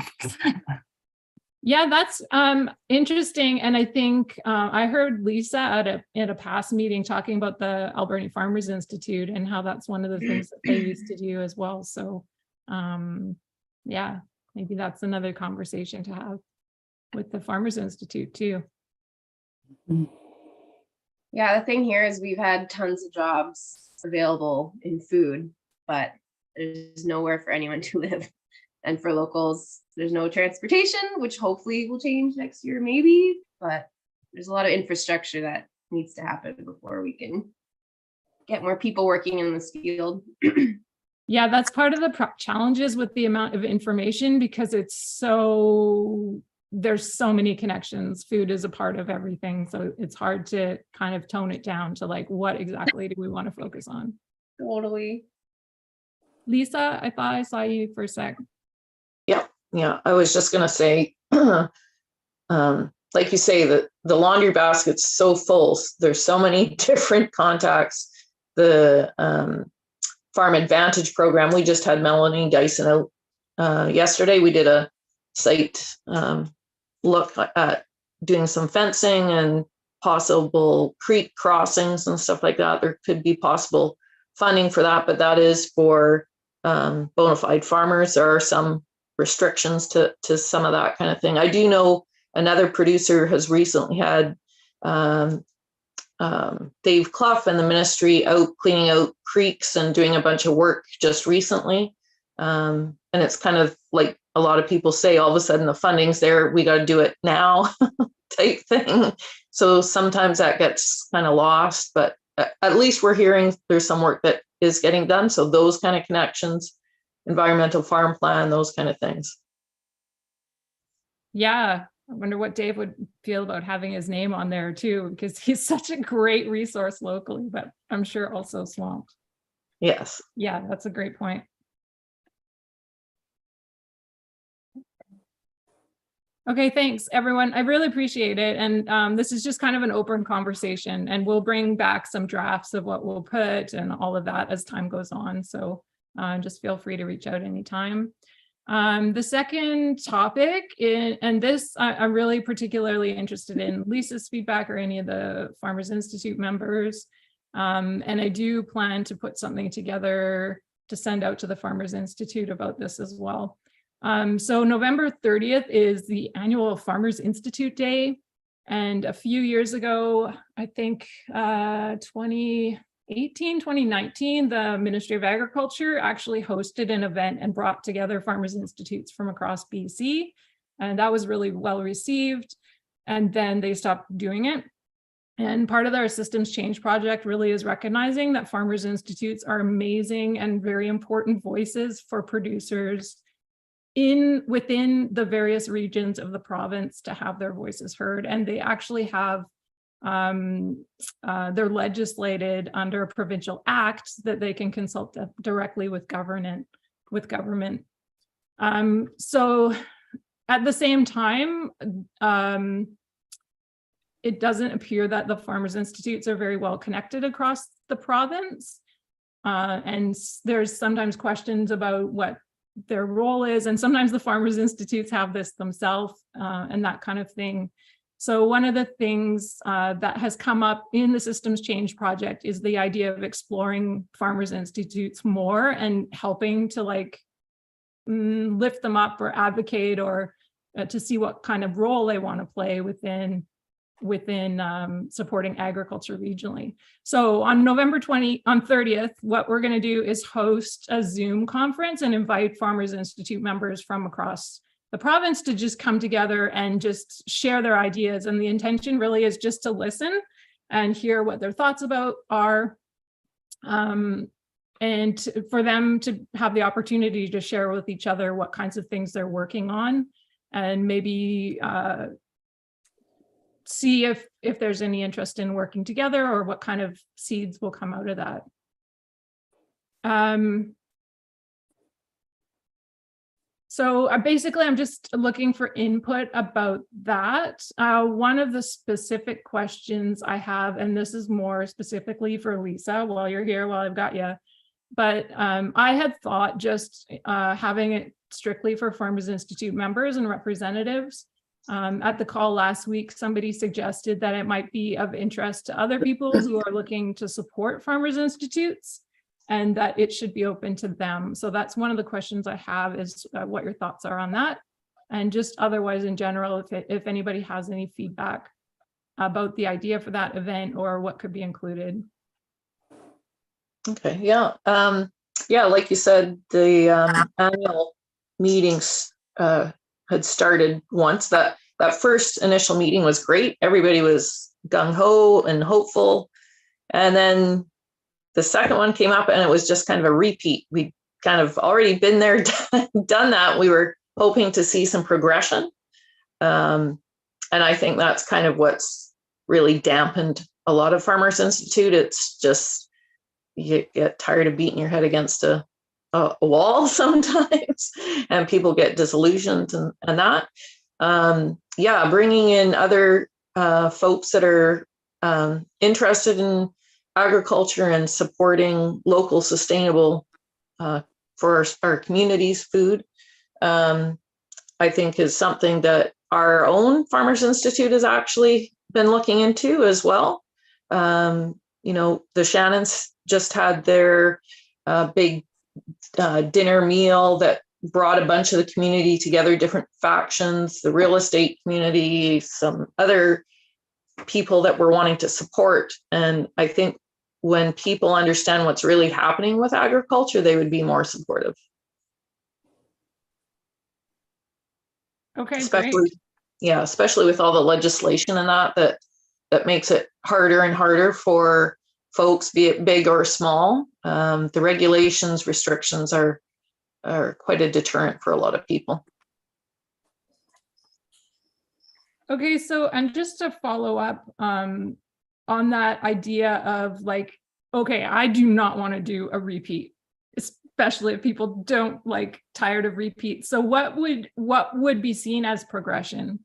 Yeah, that's interesting. And I think I heard Lisa at a past meeting talking about the Alberni Farmers Institute and how that's one of the things that they used to do as well. So yeah, maybe that's another conversation to have with the Farmers Institute too. Yeah, the thing here is we've had tons of jobs available in food, but there's nowhere for anyone to live. And for locals, there's no transportation, which hopefully will change next year, maybe, but there's a lot of infrastructure that needs to happen before we can get more people working in this field. Yeah, that's part of the challenges with the amount of information, because there's so many connections. Food is a part of everything. So it's hard to kind of tone it down to like, what exactly do we want to focus on? Totally. Lisa, I thought I saw you for a sec. Yeah, I was just going to say, like you say, that the laundry basket's so full. There's so many different contacts. The Farm Advantage program, we just had Melanie Dyson out yesterday. We did a site look at doing some fencing and possible creek crossings and stuff like that. There could be possible funding for that, but that is for bona fide farmers. There are some restrictions to some of that kind of thing. I do know another producer has recently had Dave Clough and the ministry out cleaning out creeks and doing a bunch of work just recently. And it's kind of like a lot of people say, all of a sudden the funding's there, we got to do it now type thing. So sometimes that gets kind of lost, but at least we're hearing there's some work that is getting done. So those kind of connections, environmental farm plan, those kind of things. Yeah, I wonder what Dave would feel about having his name on there too, because he's such a great resource locally, but I'm sure also swamped. Yes. Yeah, that's a great point. Okay, thanks everyone. I really appreciate it. And this is just kind of an open conversation, and we'll bring back some drafts of what we'll put and all of that as time goes on. So just feel free to reach out anytime. The second topic, and this I'm really particularly interested in Lisa's feedback or any of the Farmers Institute members. And I do plan to put something together to send out to the Farmers Institute about this as well. So November 30th is the annual Farmers Institute Day. And a few years ago, I think 2019, the Ministry of Agriculture actually hosted an event and brought together Farmers Institutes from across BC. And that was really well received. And then they stopped doing it. And part of their systems change project really is recognizing that Farmers Institutes are amazing and very important voices for producers within the various regions of the province to have their voices heard. And they actually have they're legislated under a provincial act that they can consult directly with government. So at the same time, it doesn't appear that the Farmers Institutes are very well connected across the province. And there's sometimes questions about what their role is. And sometimes the Farmers Institutes have this themselves and that kind of thing. So one of the things that has come up in the Systems Change Project is the idea of exploring Farmers Institutes more and helping to like lift them up or advocate or to see what kind of role they want to play within supporting agriculture regionally. So on November 30th, what we're going to do is host a Zoom conference and invite Farmers Institute members from across the province to just come together and just share their ideas. And the intention really is just to listen and hear what their thoughts about are, and for them to have the opportunity to share with each other what kinds of things they're working on, and maybe see if there's any interest in working together or what kind of seeds will come out of that. So basically, I'm just looking for input about that. One of the specific questions I have, and this is more specifically for Lisa, while you're here, while I've got you, but I had thought just having it strictly for Farmers Institute members and representatives. At the call last week, somebody suggested that it might be of interest to other people who are looking to support Farmers Institutes, and that it should be open to them. So that's one of the questions I have, is what your thoughts are on that. And just otherwise in general, if anybody has any feedback about the idea for that event or what could be included. Okay, yeah. Yeah, like you said, the annual meetings had started once. That first initial meeting was great. Everybody was gung-ho and hopeful. And then the second one came up and it was just kind of a repeat. We kind of already been there, done that. We were hoping to see some progression. And I think that's kind of what's really dampened a lot of Farmers Institute. It's just, you get tired of beating your head against a wall sometimes, and people get disillusioned and that. Yeah, bringing in other folks that are interested in agriculture and supporting local sustainable for our community's food, I think is something that our own Farmers Institute has actually been looking into as well. You know, the Shannons just had their big dinner meal that brought a bunch of the community together, different factions, the real estate community, some other people that were wanting to support. And I think when people understand what's really happening with agriculture, they would be more supportive. Okay, especially, great. Yeah, especially with all the legislation and that makes it harder and harder for folks, be it big or small. The regulations, restrictions are quite a deterrent for a lot of people. Okay, so, and just to follow up on that idea of like, okay, I do not want to do a repeat, especially if people don't like tired of repeats. So what would be seen as progression?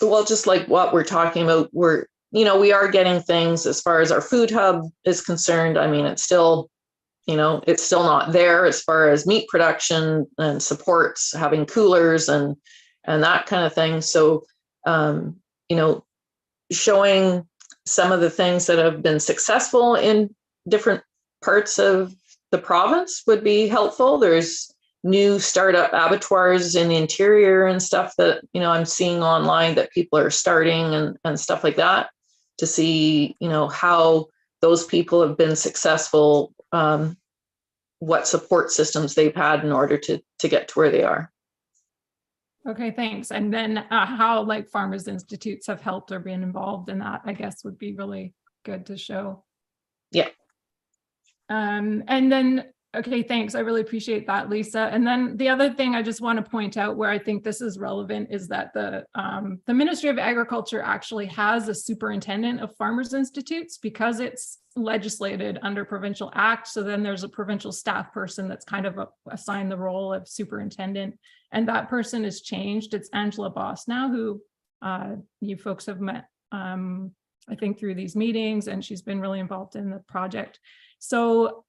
Well, just like what we're talking about, we are getting things as far as our food hub is concerned. I mean, it's still not there as far as meat production and supports having coolers and that kind of thing. So, showing some of the things that have been successful in different parts of the province would be helpful. There's new startup abattoirs in the interior and stuff that, I'm seeing online that people are starting and stuff like that, to see, how those people have been successful, what support systems they've had in order to get to where they are. Okay, thanks. And then how like Farmers Institutes have helped or been involved in that, I guess, would be really good to show. Yeah. And then Okay, thanks. I really appreciate that, Lisa. And then the other thing I just want to point out where I think this is relevant is that the Ministry of Agriculture actually has a superintendent of farmers institutes because it's legislated under provincial act. So then there's a provincial staff person that's kind of assigned the role of superintendent. And that person is changed. It's Angela Boss now, who you folks have met, I think, through these meetings, and she's been really involved in the project. So,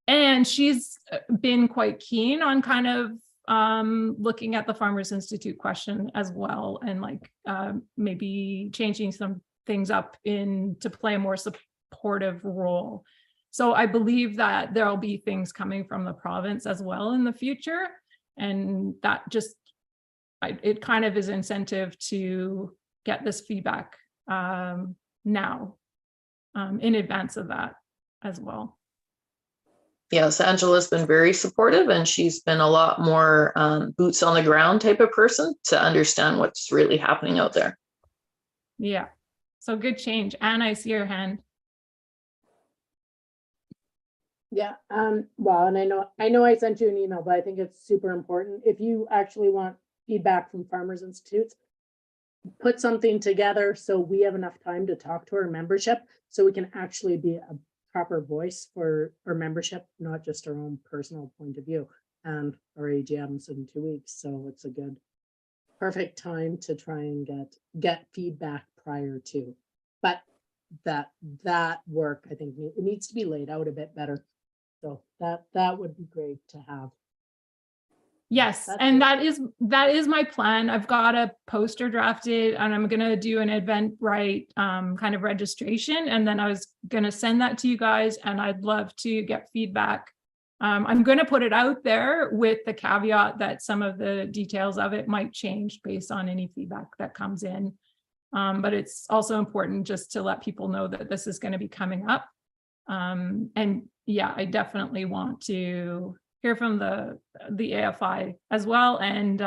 and she's been quite keen on kind of looking at the Farmers Institute question as well, and like maybe changing some things up to play a more supportive role. So I believe that there'll be things coming from the province as well in the future. And that just, it kind of is incentive to get this feedback now in advance of that as well. Yes, Angela's been very supportive, and she's been a lot more boots on the ground type of person to understand what's really happening out there. Yeah, so good change. Anne, I see your hand. Yeah, well, and I know I sent you an email, but I think it's super important. If you actually want feedback from Farmers Institutes, put something together so we have enough time to talk to our membership, so we can actually be a proper voice for our membership, not just our own personal point of view. And our AGM's in 2 weeks, so it's a good, perfect time to try and get feedback prior to. But that work, I think, it needs to be laid out a bit better. So that would be great to have. Yes, That's and it. that is my plan. I've got a poster drafted, and I'm gonna do an Eventbrite kind of registration, and then I was gonna send that to you guys, and I'd love to get feedback. I'm gonna put it out there with the caveat that some of the details of it might change based on any feedback that comes in. But it's also important just to let people know that this is gonna be coming up. And yeah, I definitely want to hear from the AFI as well, and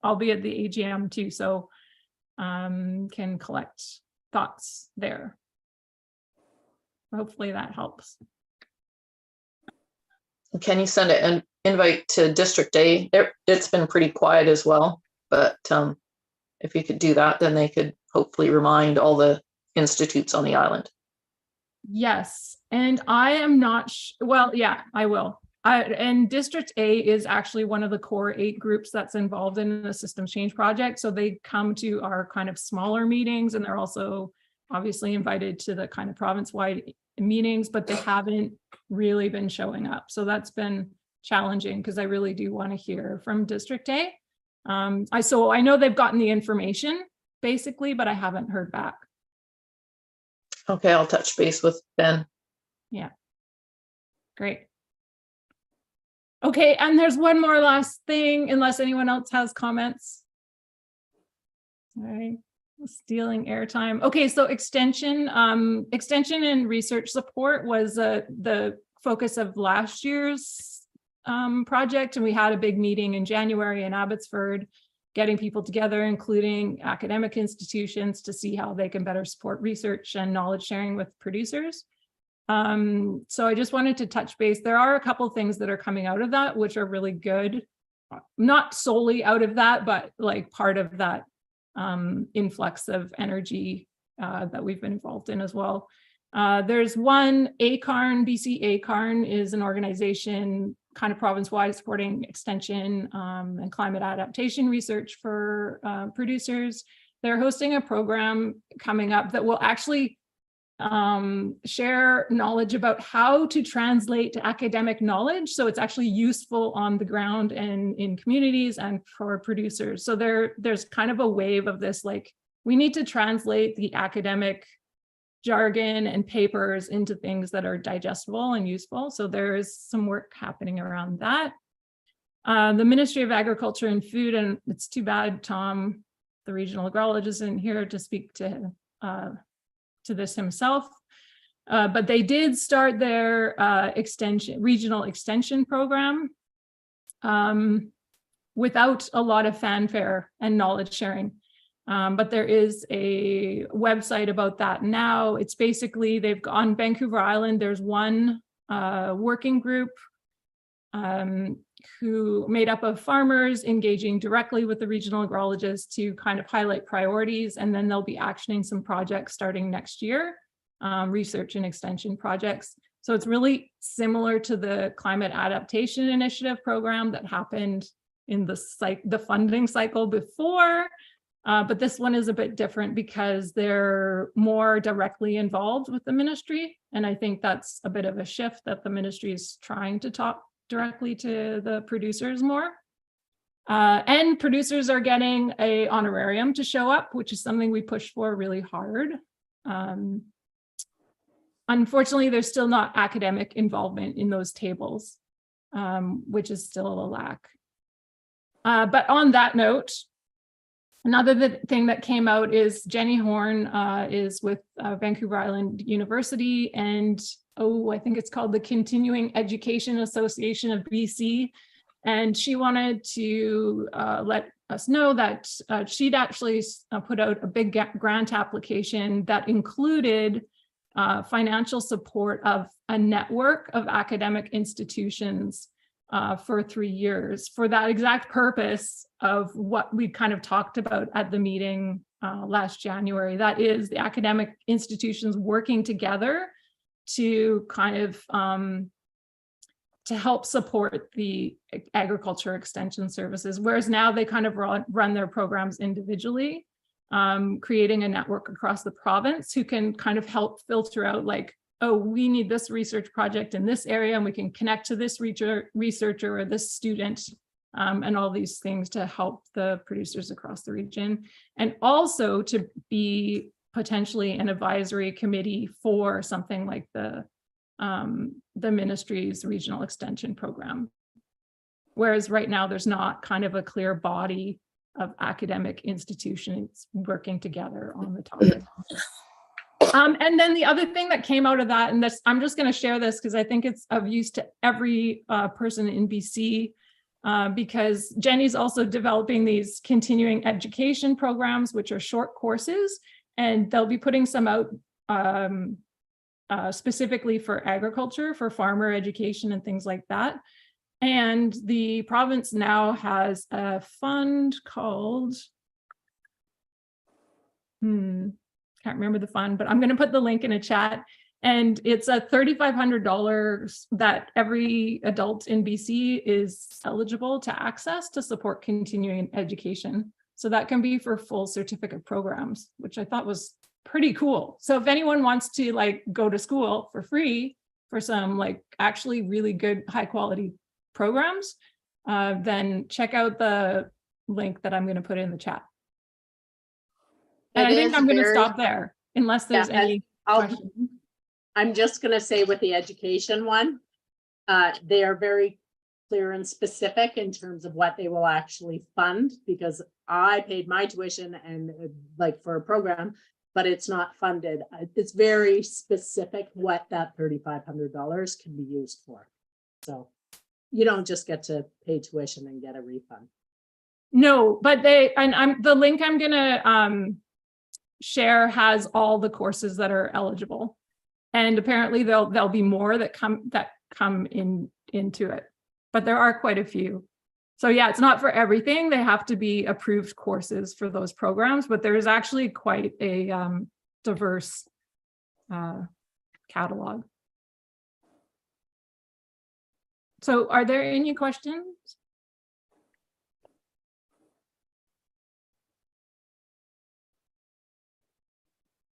I'll be at the AGM too, so can collect thoughts there. Hopefully that helps. Can you send an invite to District A? It's been pretty quiet as well, but if you could do that, then they could hopefully remind all the institutes on the island. Yes, and I am not well, yeah, I will. And District A is actually one of the core 8 groups that's involved in the systems change project. So they come to our kind of smaller meetings, and they're also obviously invited to the kind of province-wide meetings, but they haven't really been showing up. So that's been challenging, because I really do want to hear from District A. So I know they've gotten the information basically, but I haven't heard back. Okay, I'll touch base with Ben. Yeah, great. Okay, and there's one more last thing, unless anyone else has comments. All right, stealing airtime. Okay, so extension and research support was the focus of last year's project, and we had a big meeting in January in Abbotsford, getting people together, including academic institutions, to see how they can better support research and knowledge sharing with producers. So I just wanted to touch base. There are a couple things that are coming out of that, which are really good. Not solely out of that, but like part of that influx of energy that we've been involved in as well. There's one, ACARN, BC ACARN is an organization kind of province-wide supporting extension and climate adaptation research for producers. They're hosting a program coming up that will actually share knowledge about how to translate academic knowledge, so it's actually useful on the ground and in communities and for producers. So there's kind of a wave of this, like, we need to translate the academic jargon and papers into things that are digestible and useful. So there is some work happening around that. The Ministry of Agriculture and Food, and it's too bad Tom, the regional agrologist, isn't here to speak to this himself, but they did start their regional extension program without a lot of fanfare and knowledge sharing. But there is a website about that now. It's basically, they've on Vancouver Island, there's one working group who made up of farmers engaging directly with the regional agrologists to kind of highlight priorities, and then they'll be actioning some projects starting next year, research and extension projects. So it's really similar to the Climate Adaptation Initiative program that happened in the funding cycle before. But this one is a bit different because they're more directly involved with the ministry. And I think that's a bit of a shift, that the ministry is trying to talk directly to the producers more. And producers are getting an honorarium to show up, which is something we push for really hard. Unfortunately, there's still not academic involvement in those tables, which is still a lack. But on that note, another thing that came out is Jenny Horn is with Vancouver Island University, and I think it's called the Continuing Education Association of BC. And she wanted to let us know that she'd actually put out a big grant application that included financial support of a network of academic institutions for 3 years for that exact purpose of what we kind of talked about at the meeting last January. That is the academic institutions working together to kind of to help support the agriculture extension services, whereas now they kind of run their programs individually, creating a network across the province who can kind of help filter out, like, oh, we need this research project in this area, and we can connect to this researcher or this student, and all these things to help the producers across the region. And also to be potentially an advisory committee for something like the ministry's regional extension program. Whereas right now there's not kind of a clear body of academic institutions working together on the topic. And then the other thing that came out of that, and this, I'm just going to share this because I think it's of use to every person in BC, because Jenny's also developing these continuing education programs, which are short courses, and they'll be putting some out specifically for agriculture, for farmer education and things like that. And the province now has a fund called, can't remember the fund, but I'm going to put the link in a chat. And it's a $3,500 that every adult in BC is eligible to access to support continuing education. So that can be for full certificate programs, which I thought was pretty cool. So if anyone wants to like go to school for free for some like actually really good high quality programs, then check out the link that I'm going to put in the chat. And I think I'm going to stop there unless there's any questions. I'm just going to say with the education one, they are very clear and specific in terms of what they will actually fund, because I paid my tuition and like for a program, but it's not funded. It's very specific what that $3,500 can be used for. So you don't just get to pay tuition and get a refund. No, but the link I'm gonna share has all the courses that are eligible, and apparently there'll be more that come into it, but there are quite a few. So yeah, it's not for everything. They have to be approved courses for those programs, but there is actually quite a diverse catalog. So are there any questions?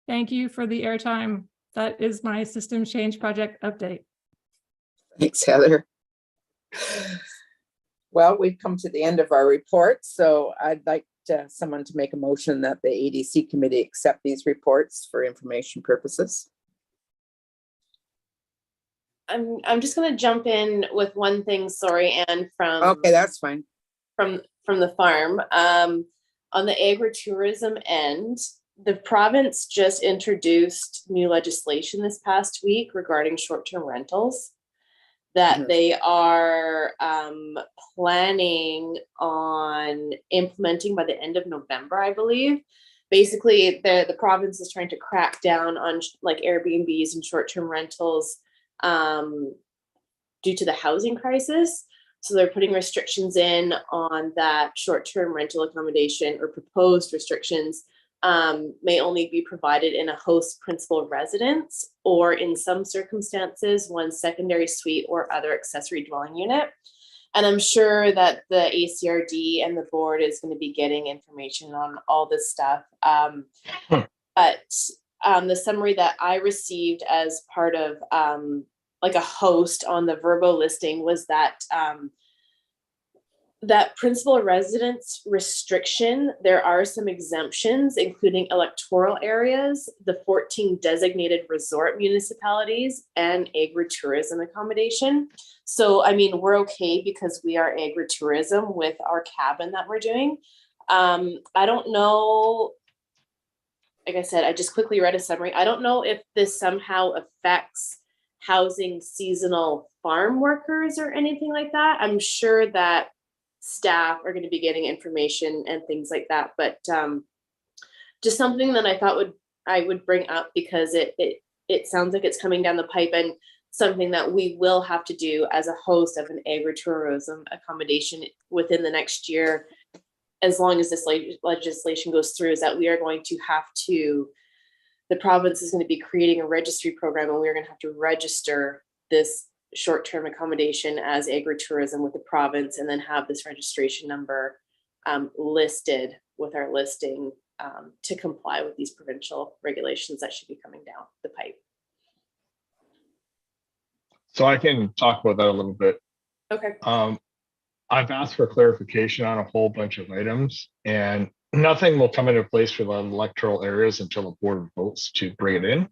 Thank you for the airtime. That is my systems change project update. Thanks, Heather. Well, we've come to the end of our report, so I'd like someone to make a motion that the ADC committee accept these reports for information purposes. I'm just going to jump in with one thing, sorry, Anne, from Okay, that's fine. From the farm. On the agritourism end, the province just introduced new legislation this past week regarding short-term rentals that they are planning on implementing by the end of November, I believe. Basically, the province is trying to crack down on like Airbnbs and short-term rentals due to the housing crisis. So they're putting restrictions in on that short-term rental accommodation, or proposed restrictions may only be provided in a host principal residence, or in some circumstances, one secondary suite or other accessory dwelling unit. And I'm sure that the ACRD and the board is going to be getting information on all this stuff. But the summary that I received as part of like a host on the Verbo listing was that that principal residence restriction, there are some exemptions, including electoral areas, the 14 designated resort municipalities, and agritourism accommodation. So, I mean, we're okay because we are agritourism with our cabin that we're doing. I don't know, like I said, I just quickly read a summary. I don't know if this somehow affects housing seasonal farm workers or anything like that. I'm sure that staff are going to be getting information and things like that, but just something that I thought I would bring up, because it sounds like it's coming down the pipe, and something that we will have to do as a host of an agritourism accommodation within the next year, as long as this legislation goes through, is that we are going to have to, the province is going to be creating a registry program, and we're going to have to register this short-term accommodation as agritourism with the province, and then have this registration number listed with our listing to comply with these provincial regulations that should be coming down the pipe. So I can talk about that a little bit. Okay. I've asked for clarification on a whole bunch of items, and nothing will come into place for the electoral areas until the board votes to bring it in.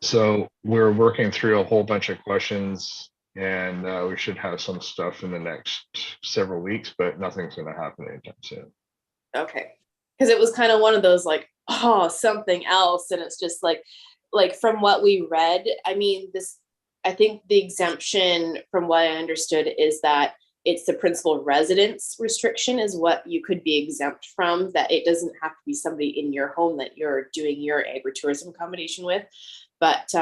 So we're working through a whole bunch of questions, and we should have some stuff in the next several weeks, but nothing's going to happen anytime soon. Okay. Because it was kind of one of those like, oh, something else. And it's just like from what we read, I mean, I think the exemption from what I understood is that it's the principal residence restriction is what you could be exempt from, that it doesn't have to be somebody in your home that you're doing your agritourism accommodation with. But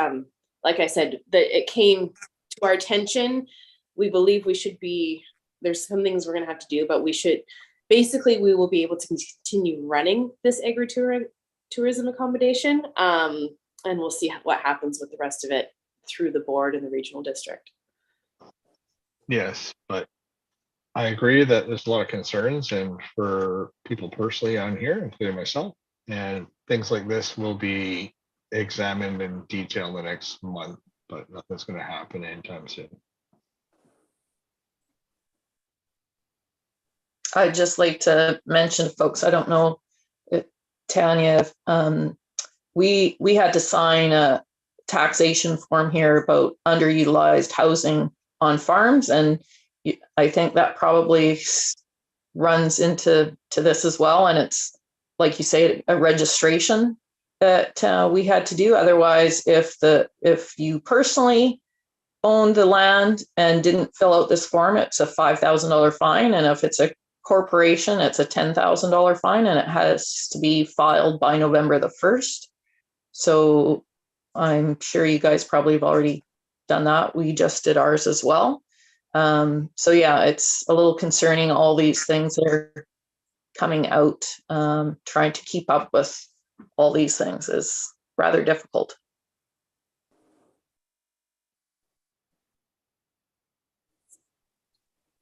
like I said, it came to our attention. We believe we should be, there's some things we're going to have to do, but we should, basically we will be able to continue running this agritourism accommodation. And we'll see what happens with the rest of it through the board and the regional district. Yes, but I agree that there's a lot of concerns, and for people personally on here, including myself, and things like this will be examined in detail in the next month, but nothing's going to happen anytime soon. I'd just like to mention, folks, I don't know, Tanya, we had to sign a taxation form here about underutilized housing on farms, and I think that probably runs into this as well. And it's, like you say, a registration that we had to do. Otherwise, if you personally owned the land and didn't fill out this form, it's a $5,000 fine. And if it's a corporation, it's a $10,000 fine, and it has to be filed by November the 1st. So I'm sure you guys probably have already done that. We just did ours as well. So yeah, it's a little concerning. All these things that are coming out, trying to keep up with all these things is rather difficult.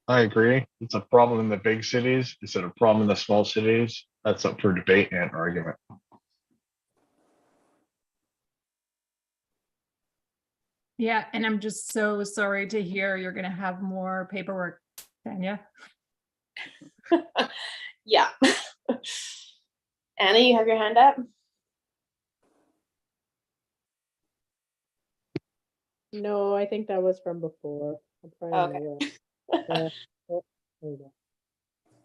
I agree. It's a problem in the big cities. Is it a problem in the small cities? That's up for debate and argument. Yeah, and I'm just so sorry to hear you're going to have more paperwork, Tanya. Yeah. Anna, you have your hand up? No, I think that was from before. I'm trying Okay. to look. Oh, there we go.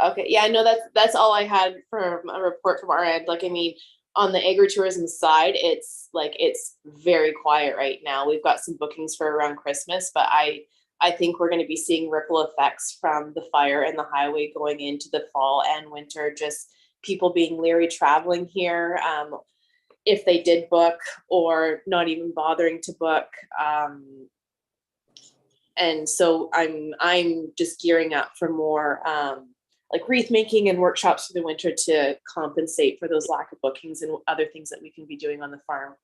Okay, yeah, I know that's all I had from a report from our end. Like, I mean, on the agritourism side, it's very quiet right now. We've got some bookings for around Christmas, but I think we're going to be seeing ripple effects from the fire and the highway going into the fall and winter. Just people being leery traveling here, if they did book, or not even bothering to book. And so I'm just gearing up for more like wreath making and workshops for the winter to compensate for those lack of bookings and other things that we can be doing on the farm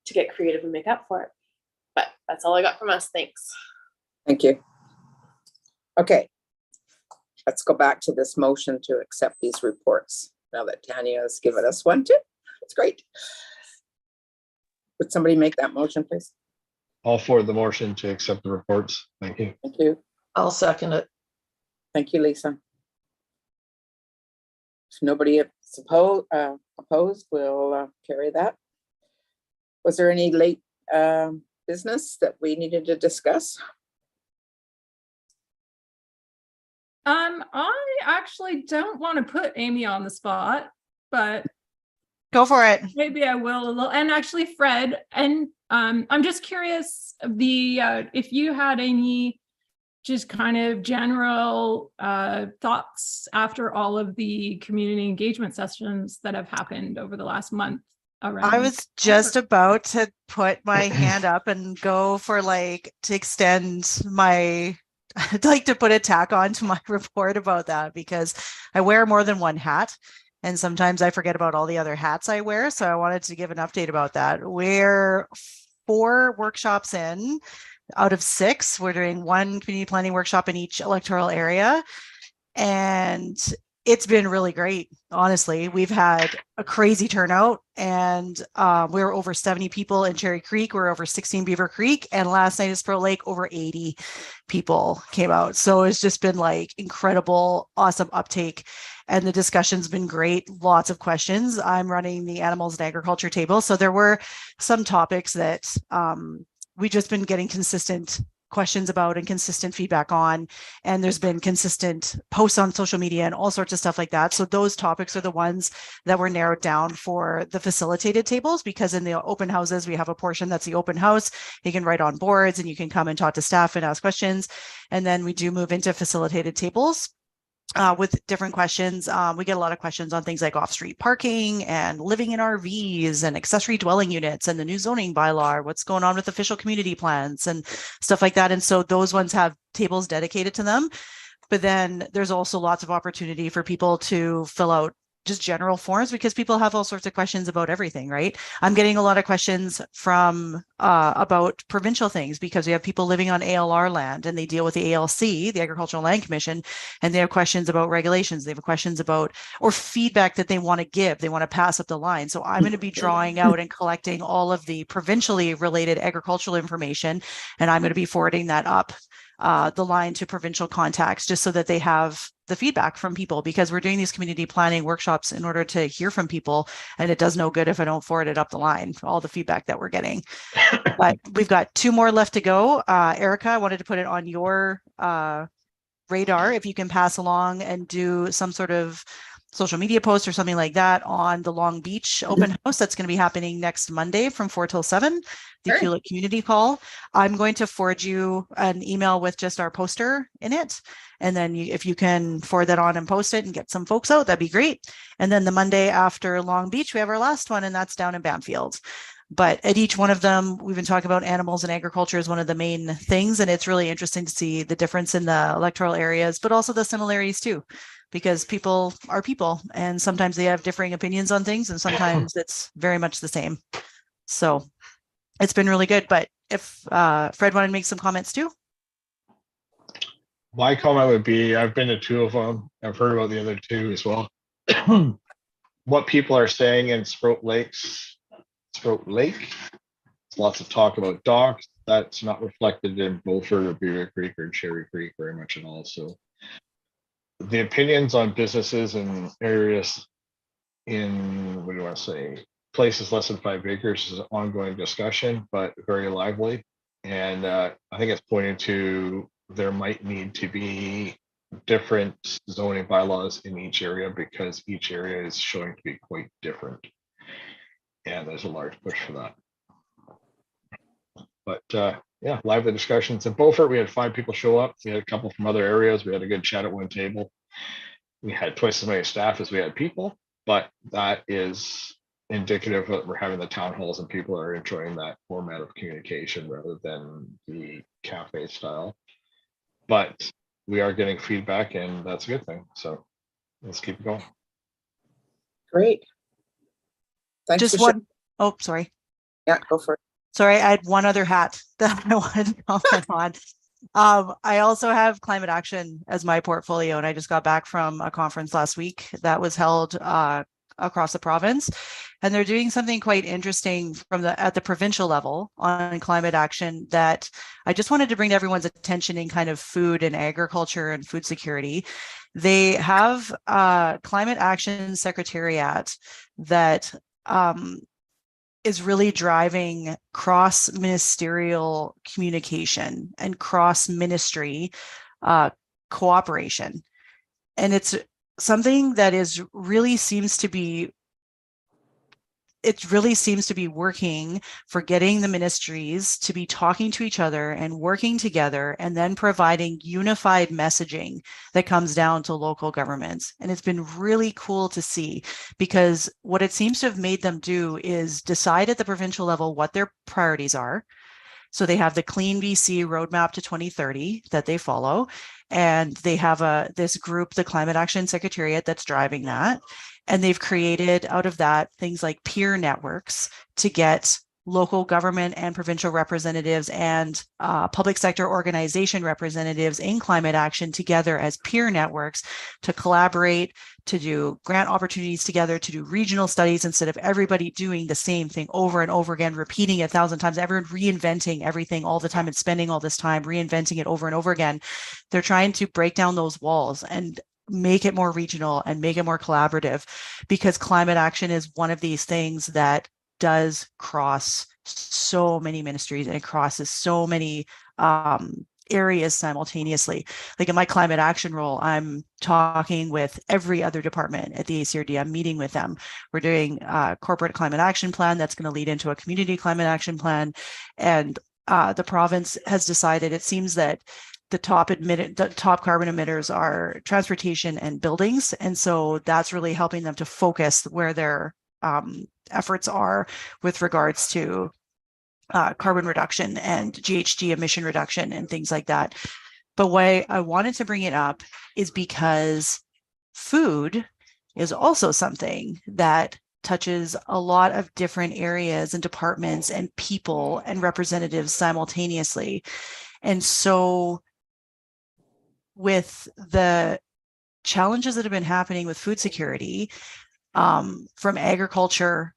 to get creative and make up for it. But that's all I got from us. Thanks. Thank you. Okay. Let's go back to this motion to accept these reports now that Tanya has given us one too. That's great. Would somebody make that motion, please? All for the motion to accept the reports. Thank you. Thank you. I'll second it. Thank you, Lisa. If nobody opposed, we'll carry that. Was there any late business that we needed to discuss? I actually don't want to put Amy on the spot, but Go for it. maybe I will a little. And actually, Fred, and I'm just curious if you had any just kind of general thoughts after all of the community engagement sessions that have happened over the last month around. I was just about to put my hand up and go for to extend my, I'd like to put a tack on to my report about that because I wear more than one hat. And sometimes I forget about all the other hats I wear. So I wanted to give an update about that. We're 4 workshops in out of 6. We're doing 1 community planning workshop in each electoral area. And it's been really great. Honestly, we've had a crazy turnout and we were over 70 people in Cherry Creek. We're over 16 Beaver Creek. And last night at Sprout Lake, over 80 people came out. So it's just been incredible, awesome uptake. And the discussion's been great. Lots of questions. I'm running the animals and agriculture table. So there were some topics that we've just been getting consistent questions about and consistent feedback on. And there's been consistent posts on social media and all sorts of stuff like that. So those topics are the ones that were narrowed down for the facilitated tables, because in the open houses, we have a portion that's the open house. You can write on boards and you can come and talk to staff and ask questions. And then we do move into facilitated tables. With different questions. We get a lot of questions on things like off-street parking and living in RVs and accessory dwelling units and the new zoning bylaw, what's going on with official community plans and stuff like that. And so those ones have tables dedicated to them. But then there's also lots of opportunity for people to fill out just general forms because people have all sorts of questions about everything, right? I'm getting a lot of questions from about provincial things because we have people living on ALR land and they deal with the ALC, the Agricultural Land Commission, and they have questions about regulations. They have questions about or feedback that they want to give. They want to pass up the line. So I'm going to be drawing out and collecting all of the provincially related agricultural information, and I'm going to be forwarding that up the line to provincial contacts just so that they have the feedback from people, because we're doing these community planning workshops in order to hear from people, and it does no good if I don't forward it up the line, all the feedback that we're getting. But we've got 2 more left to go. Erica, I wanted to put it on your radar if you can pass along and do some sort of social media post or something like that on the Long Beach open house that's going to be happening next Monday from 4 till 7, the Sure. Hewlett Community Call. I'm going to forward you an email with just our poster in it. And then if you can forward that on and post it and get some folks out, that'd be great. And then the Monday after Long Beach, we have our last one, and that's down in Bamfield. But at each one of them, we've been talking about animals and agriculture as one of the main things. And it's really interesting to see the difference in the electoral areas, but also the similarities too, because people are people and sometimes they have differing opinions on things and sometimes it's very much the same. So it's been really good. But if Fred wanted to make some comments too. My comment would be, I've been to 2 of them. I've heard about the other 2 as well. What people are saying in Sprout Lake, it's lots of talk about docks. That's not reflected in Beaufort or Beaver Creek or Cherry Creek very much at all. So the opinions on businesses and areas in, what do you want to say, places less than 5 acres is an ongoing discussion, but very lively. And I think it's pointing to there might need to be different zoning bylaws in each area because each area is showing to be quite different. And there's a large push for that. But yeah, lively discussions. In Beaufort, we had 5 people show up. We had a couple from other areas. We had a good chat at one table. We had twice as many staff as we had people, but that is indicative that we're having the town halls and people are enjoying that format of communication rather than the cafe style. But we are getting feedback, and that's a good thing. So let's keep it going. Great. Thanks Just for one, oh, sorry. Yeah, go for it. Sorry, I had one other hat that I wanted to comment on. I also have climate action as my portfolio, and I just got back from a conference last week that was held across the province, and they're doing something quite interesting at the provincial level on climate action that I just wanted to bring to everyone's attention in kind of food and agriculture and food security. They have a climate action secretariat that is really driving cross-ministerial communication and cross-ministry cooperation. And it's something that really seems to be working for getting the ministries to be talking to each other and working together, and then providing unified messaging that comes down to local governments. And it's been really cool to see, because what it seems to have made them do is decide at the provincial level what their priorities are. So they have the Clean BC roadmap to 2030 that they follow, and they have this group, the Climate Action Secretariat, that's driving that. And they've created out of that things like peer networks to get local government and provincial representatives and public sector organization representatives in climate action together as peer networks to collaborate, to do grant opportunities together, to do regional studies instead of everybody doing the same thing over and over again, repeating it 1,000 times, everyone reinventing everything all the time and spending all this time reinventing it over and over again. They're trying to break down those walls and make it more regional and make it more collaborative, because climate action is one of these things that does cross so many ministries and it crosses so many areas simultaneously. Like in my climate action role, I'm talking with every other department at the ACRD. I'm meeting with them. We're doing a corporate climate action plan that's going to lead into a community climate action plan. And the province has decided, it seems that the top carbon emitters are transportation and buildings. And so that's really helping them to focus where their efforts are with regards to carbon reduction and GHG emission reduction and things like that. But why I wanted to bring it up is because food is also something that touches a lot of different areas and departments and people and representatives simultaneously. And so with the challenges that have been happening with food security, from agriculture,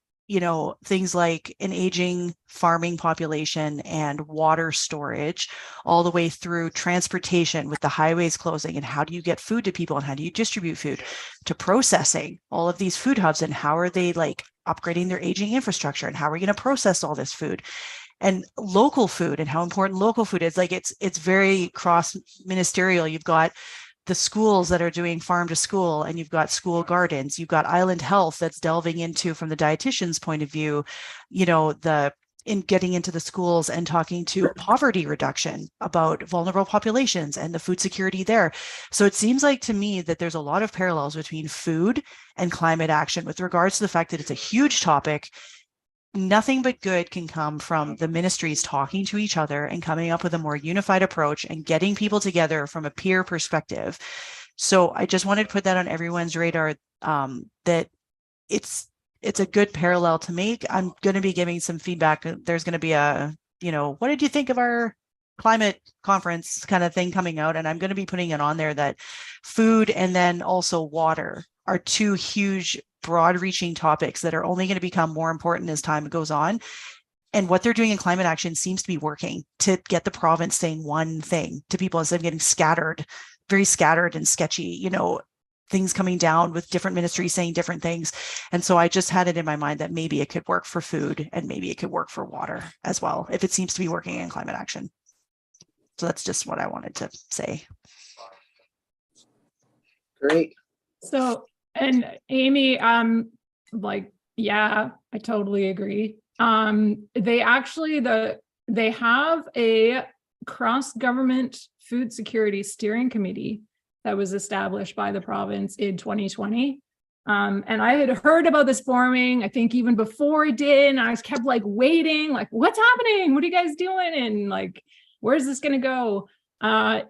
things like an aging farming population and water storage, all the way through transportation with the highways closing, and how do you get food to people and how do you distribute food, to processing all of these food hubs and how are they upgrading their aging infrastructure and how are we going to process all this food, and local food and how important local food is. It's very cross ministerial. You've got the schools that are doing farm to school, and you've got school gardens, you've got Island Health that's delving into, from the dietitian's point of view, in getting into the schools and talking to poverty reduction about vulnerable populations and the food security there. So it seems like to me that there's a lot of parallels between food and climate action with regards to the fact that it's a huge topic. Nothing but good can come from the ministries talking to each other and coming up with a more unified approach and getting people together from a peer perspective. So I just wanted to put that on everyone's radar, that it's a good parallel to make. I'm going to be giving some feedback. There's going to be what did you think of our climate conference kind of thing coming out? And I'm going to be putting it on there that food and then also water are two huge, broad-reaching topics that are only going to become more important as time goes on. And what they're doing in climate action seems to be working to get the province saying one thing to people instead of getting scattered, very scattered and sketchy, things coming down with different ministries saying different things. And so I just had it in my mind that maybe it could work for food and maybe it could work for water as well, if it seems to be working in climate action. So that's just what I wanted to say. Great. So, and Amy, yeah, I totally agree. They actually, they have a cross-government food security steering committee that was established by the province in 2020. And I had heard about this forming, I think even before it did, and I was kept like waiting, like, what's happening? What are you guys doing? And like, where's this going to go? I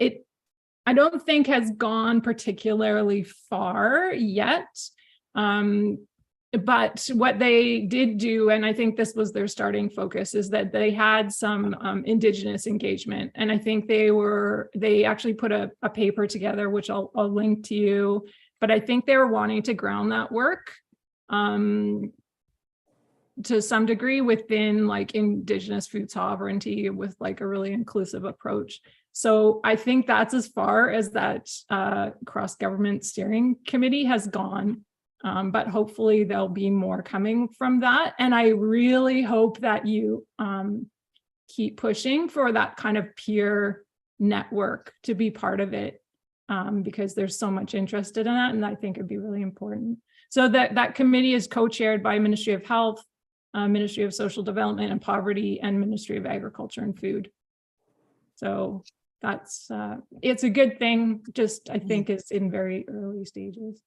don't think has gone particularly far yet. But what they did do, and I think this was their starting focus, is that they had some Indigenous engagement. And I think they actually put a paper together, which I'll link to you. But I think they were wanting to ground that work to some degree within like Indigenous food sovereignty with like a really inclusive approach. So I think that's as far as that cross-government steering committee has gone. But hopefully there'll be more coming from that. And I really hope that you keep pushing for that kind of peer network to be part of it, because there's so much interest in that, and I think it'd be really important. So that committee is co-chaired by Ministry of Health, Ministry of Social Development and Poverty, and Ministry of Agriculture and Food. So that's it's a good thing, just I think it's in very early stages.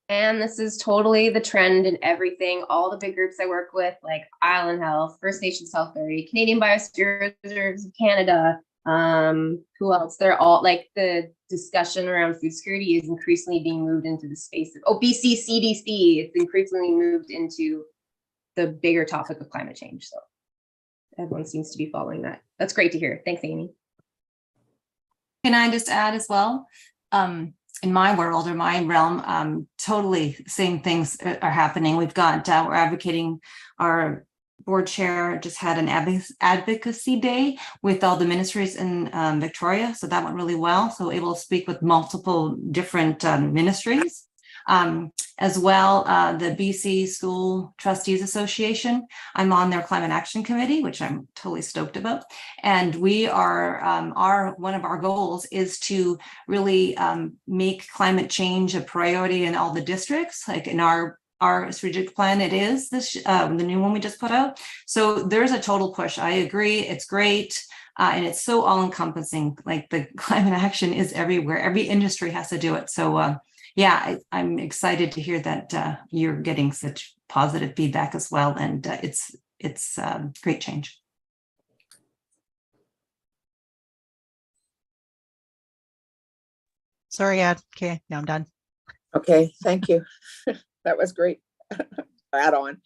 And this is totally the trend in everything. All the big groups I work with, like Island Health, First Nations Health Authority, Canadian Biosphere Reserves of Canada, who else? They're all like, the discussion around food security is increasingly being moved into the space of BC CDC. It's increasingly moved into the bigger topic of climate change. So everyone seems to be following that. That's great to hear. Thanks, Amy. Can I just add as well? In my world or my realm, totally same things are happening. We've got, we're advocating, our board chair just had an advocacy day with all the ministries in Victoria. So that went really well. So able to speak with multiple different ministries. As well, the BC School Trustees Association. I'm on their Climate Action Committee, which I'm totally stoked about. And we are, one of our goals is to really make climate change a priority in all the districts. Like in our strategic plan, it is this the new one we just put out. So there's a total push. I agree, it's great. And it's so all encompassing. Like the climate action is everywhere. Every industry has to do it. So yeah, I'm excited to hear that you're getting such positive feedback as well, and it's great change. Sorry, Ed. Okay, now I'm done. Okay, thank you. That was great. Add on.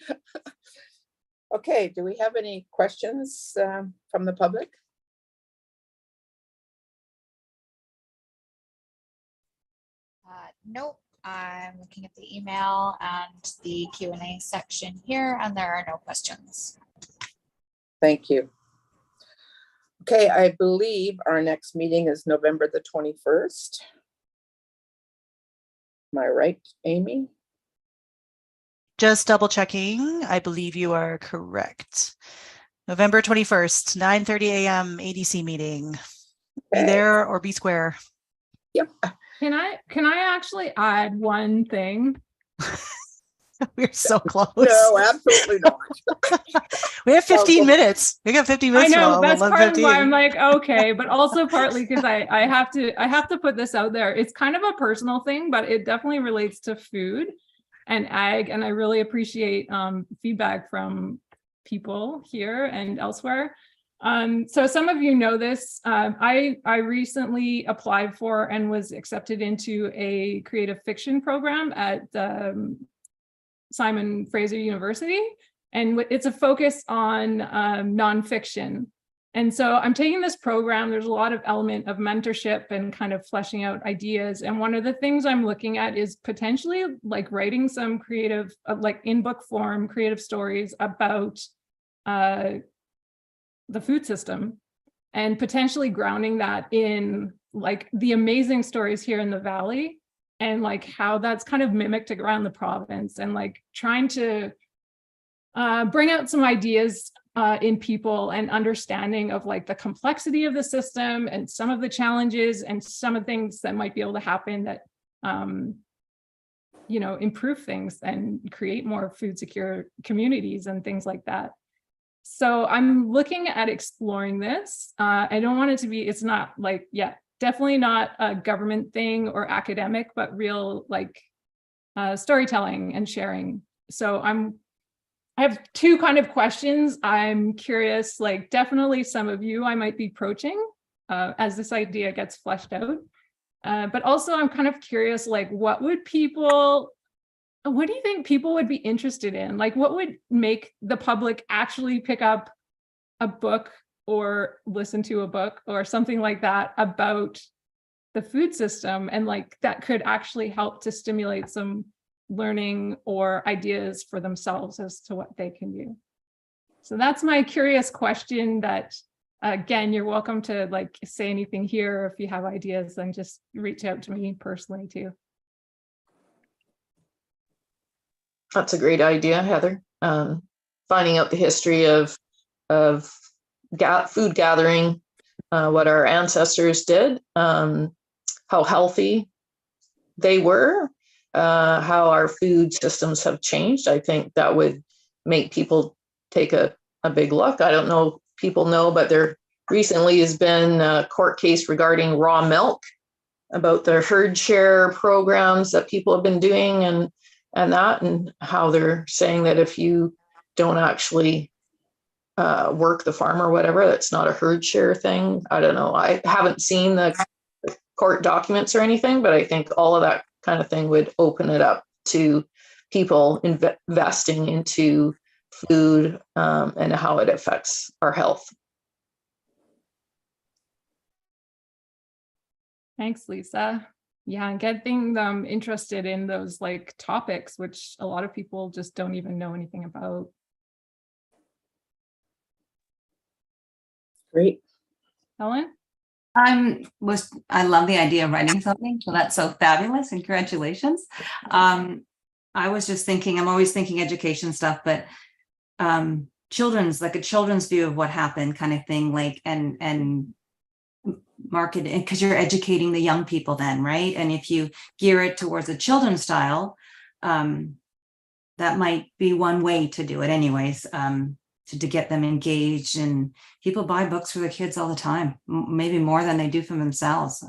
Okay, do we have any questions from the public? Nope, I'm looking at the email and the Q&A section here, and there are no questions. Thank you. Okay, I believe our next meeting is November the 21st. Am I right, Amy? Just double checking. I believe you are correct. November 21st, 9:30 a.m. ADC meeting. Be Okay. there or be square. Yep. Can I actually add one thing? We're so close. No, absolutely not. We have 15 go- minutes. We got 15 I minutes. know till that's part of why 11:15. I'm like, okay, but also partly because I have to put this out there. It's kind of a personal thing, but it definitely relates to food and ag, and I really appreciate feedback from people here and elsewhere. So some of you know this. I recently applied for and was accepted into a creative fiction program at Simon Fraser University, and it's a focus on nonfiction. And so I'm taking this program. There's a lot of element of mentorship and kind of fleshing out ideas. And one of the things I'm looking at is potentially like writing some creative, like in book form, creative stories about the food system, and potentially grounding that in like the amazing stories here in the Valley, and like how that's kind of mimicked around the province, and like trying to bring out some ideas in people and understanding of like the complexity of the system and some of the challenges and some of the things that might be able to happen that you know, improve things and create more food secure communities and things like that. So I'm looking at exploring this. I don't want it to be, it's not like, yeah, definitely not a government thing or academic, but real like storytelling and sharing. So I have two kind of questions. I'm curious, like definitely some of you I might be approaching as this idea gets fleshed out. But also I'm kind of curious, like what do you think people would be interested in? Like what would make the public actually pick up a book or listen to a book or something like that about the food system, and like that could actually help to stimulate some learning or ideas for themselves as to what they can do. So that's my curious question that, again, you're welcome to like say anything here. If you have ideas, then just reach out to me personally too. That's a great idea, Heather. Finding out the history of food gathering, what our ancestors did, how healthy they were, how our food systems have changed. I think that would make people take a big look. I don't know if people know, but there recently has been a court case regarding raw milk, about the herd share programs that people have been doing and how they're saying that if you don't actually work the farm or whatever, that's not a herd share thing. I don't know. I haven't seen the court documents or anything, but I think all of that kind of thing would open it up to people investing into food and how it affects our health. Thanks, Lisa. Yeah, and getting them interested in those like topics, which a lot of people just don't even know anything about. Great. Helen? I love the idea of writing something, so that's so fabulous, and congratulations. I was just thinking, I'm always thinking education stuff, but children's, like a children's view of what happened kind of thing, like, and market, because you're educating the young people then, right? And if you gear it towards a children's style, that might be one way to do it anyways, to get them engaged. And people buy books for their kids all the time, maybe more than they do for themselves.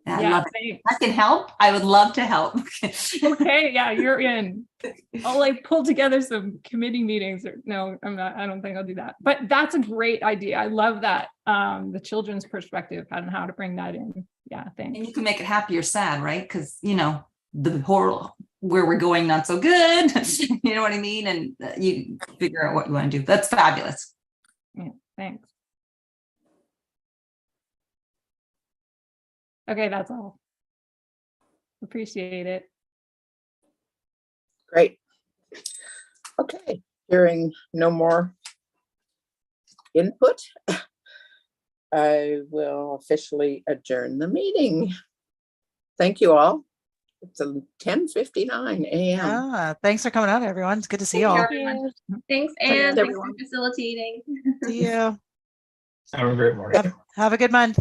And I love it. I can help. I would love to help. Okay, yeah, you're in. I'll like pull together some committee meetings. No, I'm not. I don't think I'll do that. But that's a great idea. I love that. The children's perspective and how to bring that in. Yeah, thanks. And you can make it happy or sad, right? Because the whole where we're going not so good. You know what I mean? And you figure out what you want to do. That's fabulous. Yeah, thanks. Okay, that's all. Appreciate it. Great. Okay, hearing no more input, I will officially adjourn the meeting. Thank you all. It's 10:59 a.m. Yeah, thanks for coming out, everyone. It's good to see you all. Thanks, Anne. Thanks for facilitating. See you. Have a great morning. Have a good month.